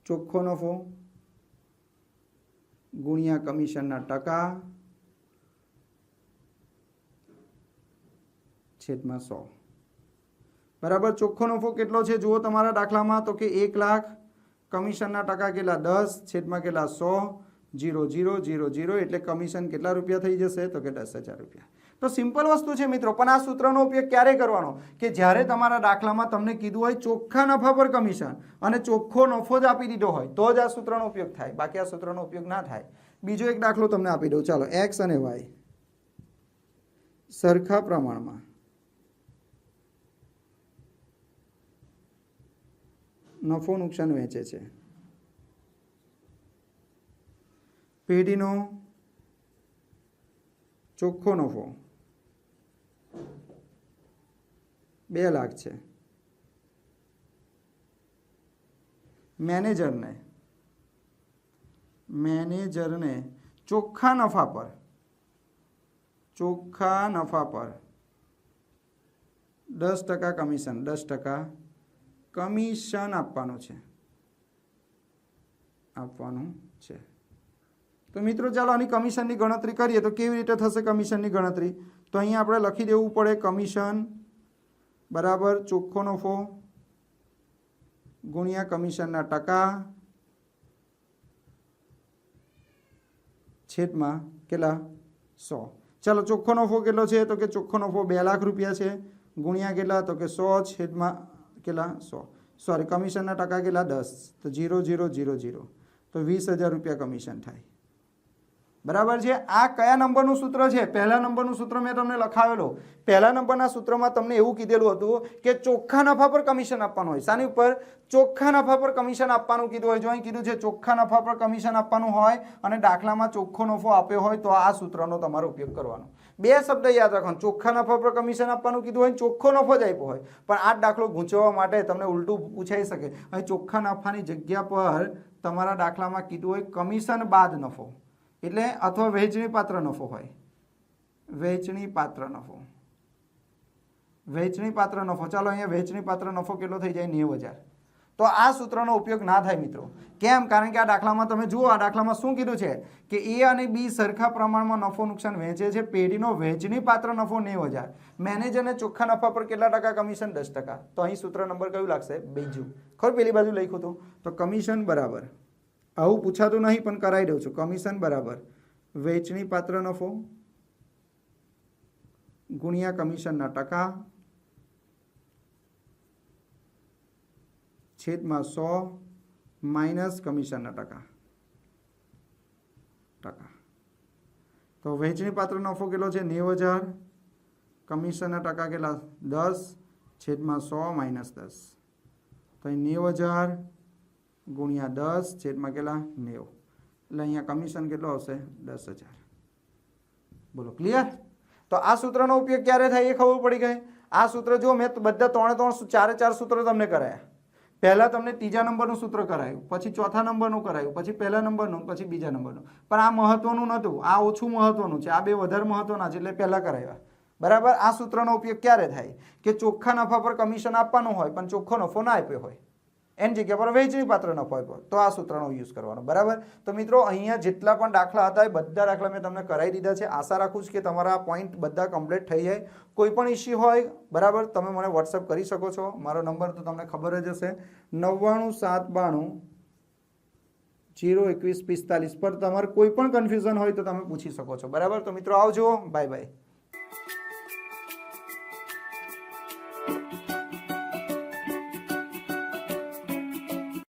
ચોખ્ખો નફો ગુણ્યા કમિશનના ટકા છેદમાં 100. બરાબર. ચોખ્ખો નફો કેટલો છે જુઓ તમારા દાખલામાં? તો કે 1 લાખ. કમિશનના ટકા કેટલા? 10 છેદમાં કેટલા? 100. 0 0 0 0 એટલે કમિશન કેટલા રૂપિયા થઈ જશે? તો કે 10,000 રૂપિયા. તો સિમ્પલ વસ્તુ છે મિત્રો. પણ આ સૂત્રનો ઉપયોગ ક્યારે કરવાનો? કે જ્યારે તમારા દાખલામાં તમને કીધું હોય ચોખ્ખા નફા પર કમિશન અને ચોખ્ખો નફો જ આપી દીધો હોય તો જ આ સૂત્રનો ઉપયોગ થાય. બાકી આ સૂત્રનો ઉપયોગ ના થાય. બીજો એક દાખલો તમને આપી દઉં. ચાલો, એક્સ અને વાય. સરખા પ્રમાણમાં નફો નુકસાન વહેંચે છે. પેઢીનો ચોખ્ખો નફો 2 લાખ છે. મેનેજરને ચોખ્ખા નફા પર 10% કમિશન 10% કમિશન આપવાનું છે. તો મિત્રો ચાલો આની કમિશનની ગણતરી કરીએ તો કેવી રીતે થશે કમિશનની ગણતરી. તો અહીંયા આપણે લખી દેવું પડે કમિશન બરાબર ચોખ્ખો નફો ગુણ્યા કમિશનના ટકા છેદમાં કેટલા 100. ચાલો ચોખ્ખો નફો કેટલો છે તો કે ચોખ્ખો નફો 2 લાખ રૂપિયા છે ગુણ્યા કેટલા તો કે 100 છેદમાં કેટલા 100 સોરી કમિશનના ટકા કેટલા 10 તો 0,000 તો 20,000 રૂપિયા કમિશન થાય. બરાબર છે. આ કયા નંબરનું સૂત્ર છે? પહેલા નંબરનું સૂત્ર મેં તમને લખાવેલો. પહેલા નંબરના સૂત્રમાં તમને એવું કીધેલું હતું કે ચોખ્ખા નફા પર કમિશન આપવાનું હોય. શાની ઉપર? ચોખ્ખા નફા પર કમિશન આપવાનું કીધું હોય. જો અહીં કીધું છે ચોખ્ખા નફા પર કમિશન આપવાનું હોય અને દાખલામાં ચોખ્ખો નફો આપ્યો હોય તો આ સૂત્રનો તમારો ઉપયોગ કરવાનો. 2 શબ્દ યાદ રાખવાનું. ચોખ્ખા નફા પર કમિશન આપવાનું કીધું હોય, ચોખ્ખો નફો જ આપ્યો હોય. પણ આ દાખલો ગૂંચવવા માટે તમને ઉલટું પૂછાઈ શકે. અહીં ચોખ્ખા નફાની જગ્યા પર તમારા દાખલામાં કીધું હોય કમિશન બાદ નફો, એટલે અથવા વહેંચણી પાત્ર નફો હોય. વહેંચણી પાત્ર નફો ચાલો અહીંયા વહેંચણી પાત્ર નફો કેટલો થઈ જાય 90,000. તો આ સૂત્રનો ઉપયોગ ના થાય મિત્રો. કેમ? કારણ કે આ દાખલામાં તમે જુઓ, આ દાખલામાં શું કીધું છે કે એ અને બી સરખા પ્રમાણમાં નફો નુકસાન વહેંચે છે. પેઢીનો વહેંચણી પાત્ર નફો 90,000. મેનેજરને ચોખ્ખા નફા પર કેટલા ટકા કમિશન? 10%. તો અહીં સૂત્ર નંબર કયું લાગશે? બીજું. ખબર પેલી બાજુ લખ્યું હતું તો કમિશન બરાબર, આવું પૂછાતું નહીં પણ કરાવી દઉં છું, કમિશન બરાબર વહેંચણી પાત્ર નફો ગુણ્યા કમિશનના ટકા છેદમાં 100 માઇનસ કમિશનના ટકા. તો વહેંચણી પાત્ર નફો કેટલો છે? 90,000. કમિશનના ટકા કેટલા? 10 છેદમાં 100 માઇનસ 10. તો અહીં 90,000 ગુણ્યા 10 છેદમાં કેટલા? 90. એટલે અહીંયા કમિશન કેટલો આવશે? 10,000. બોલો ક્લિયર? તો આ સૂત્રનો ઉપયોગ ક્યારે થાય એ ખબર પડી ગઈ. આ સૂત્ર જો મેં બધા 4 સૂત્રો તમને કરાયા. પહેલા તમને ત્રીજા નંબરનું સૂત્ર કરાયું, પછી ચોથા નંબરનું કરાયું, પછી પહેલા નંબરનું, પછી બીજા નંબરનું. પણ આ મહત્વનું નહોતું, આ ઓછું મહત્વનું છે. આ બે વધારે મહત્વના છે એટલે પહેલા કરાવ્યા. બરાબર. આ સૂત્રનો ઉપયોગ ક્યારે થાય કે ચોખ્ખા નફા પર કમિશન આપવાનું હોય પણ ચોખ્ખો નફો ના આપ્યો હોય, એની જગ્યા પર વહેંચણી પાત્ર નફો આપ્યો, તો આ સૂત્રનો યુઝ કરવાનો. બરાબર. તો મિત્રો અહીંયા જેટલા પણ દાખલા હતા એ બધા દાખલા મેં તમને કરાવી દીધા છે. આશા રાખું છું કે તમારા પોઈન્ટ બધા કમ્પ્લીટ થઈ જાય. કોઈ પણ ઇસ્યુ હોય બરાબર તમે મને વોટ્સઅપ કરી શકો છો. મારો નંબર તો તમને ખબર જ હશે, 9972902145 પર તમારે કોઈ પણ કન્ફ્યુઝન હોય તો તમે પૂછી શકો છો. બરાબર. તો મિત્રો આવજો, બાય બાય.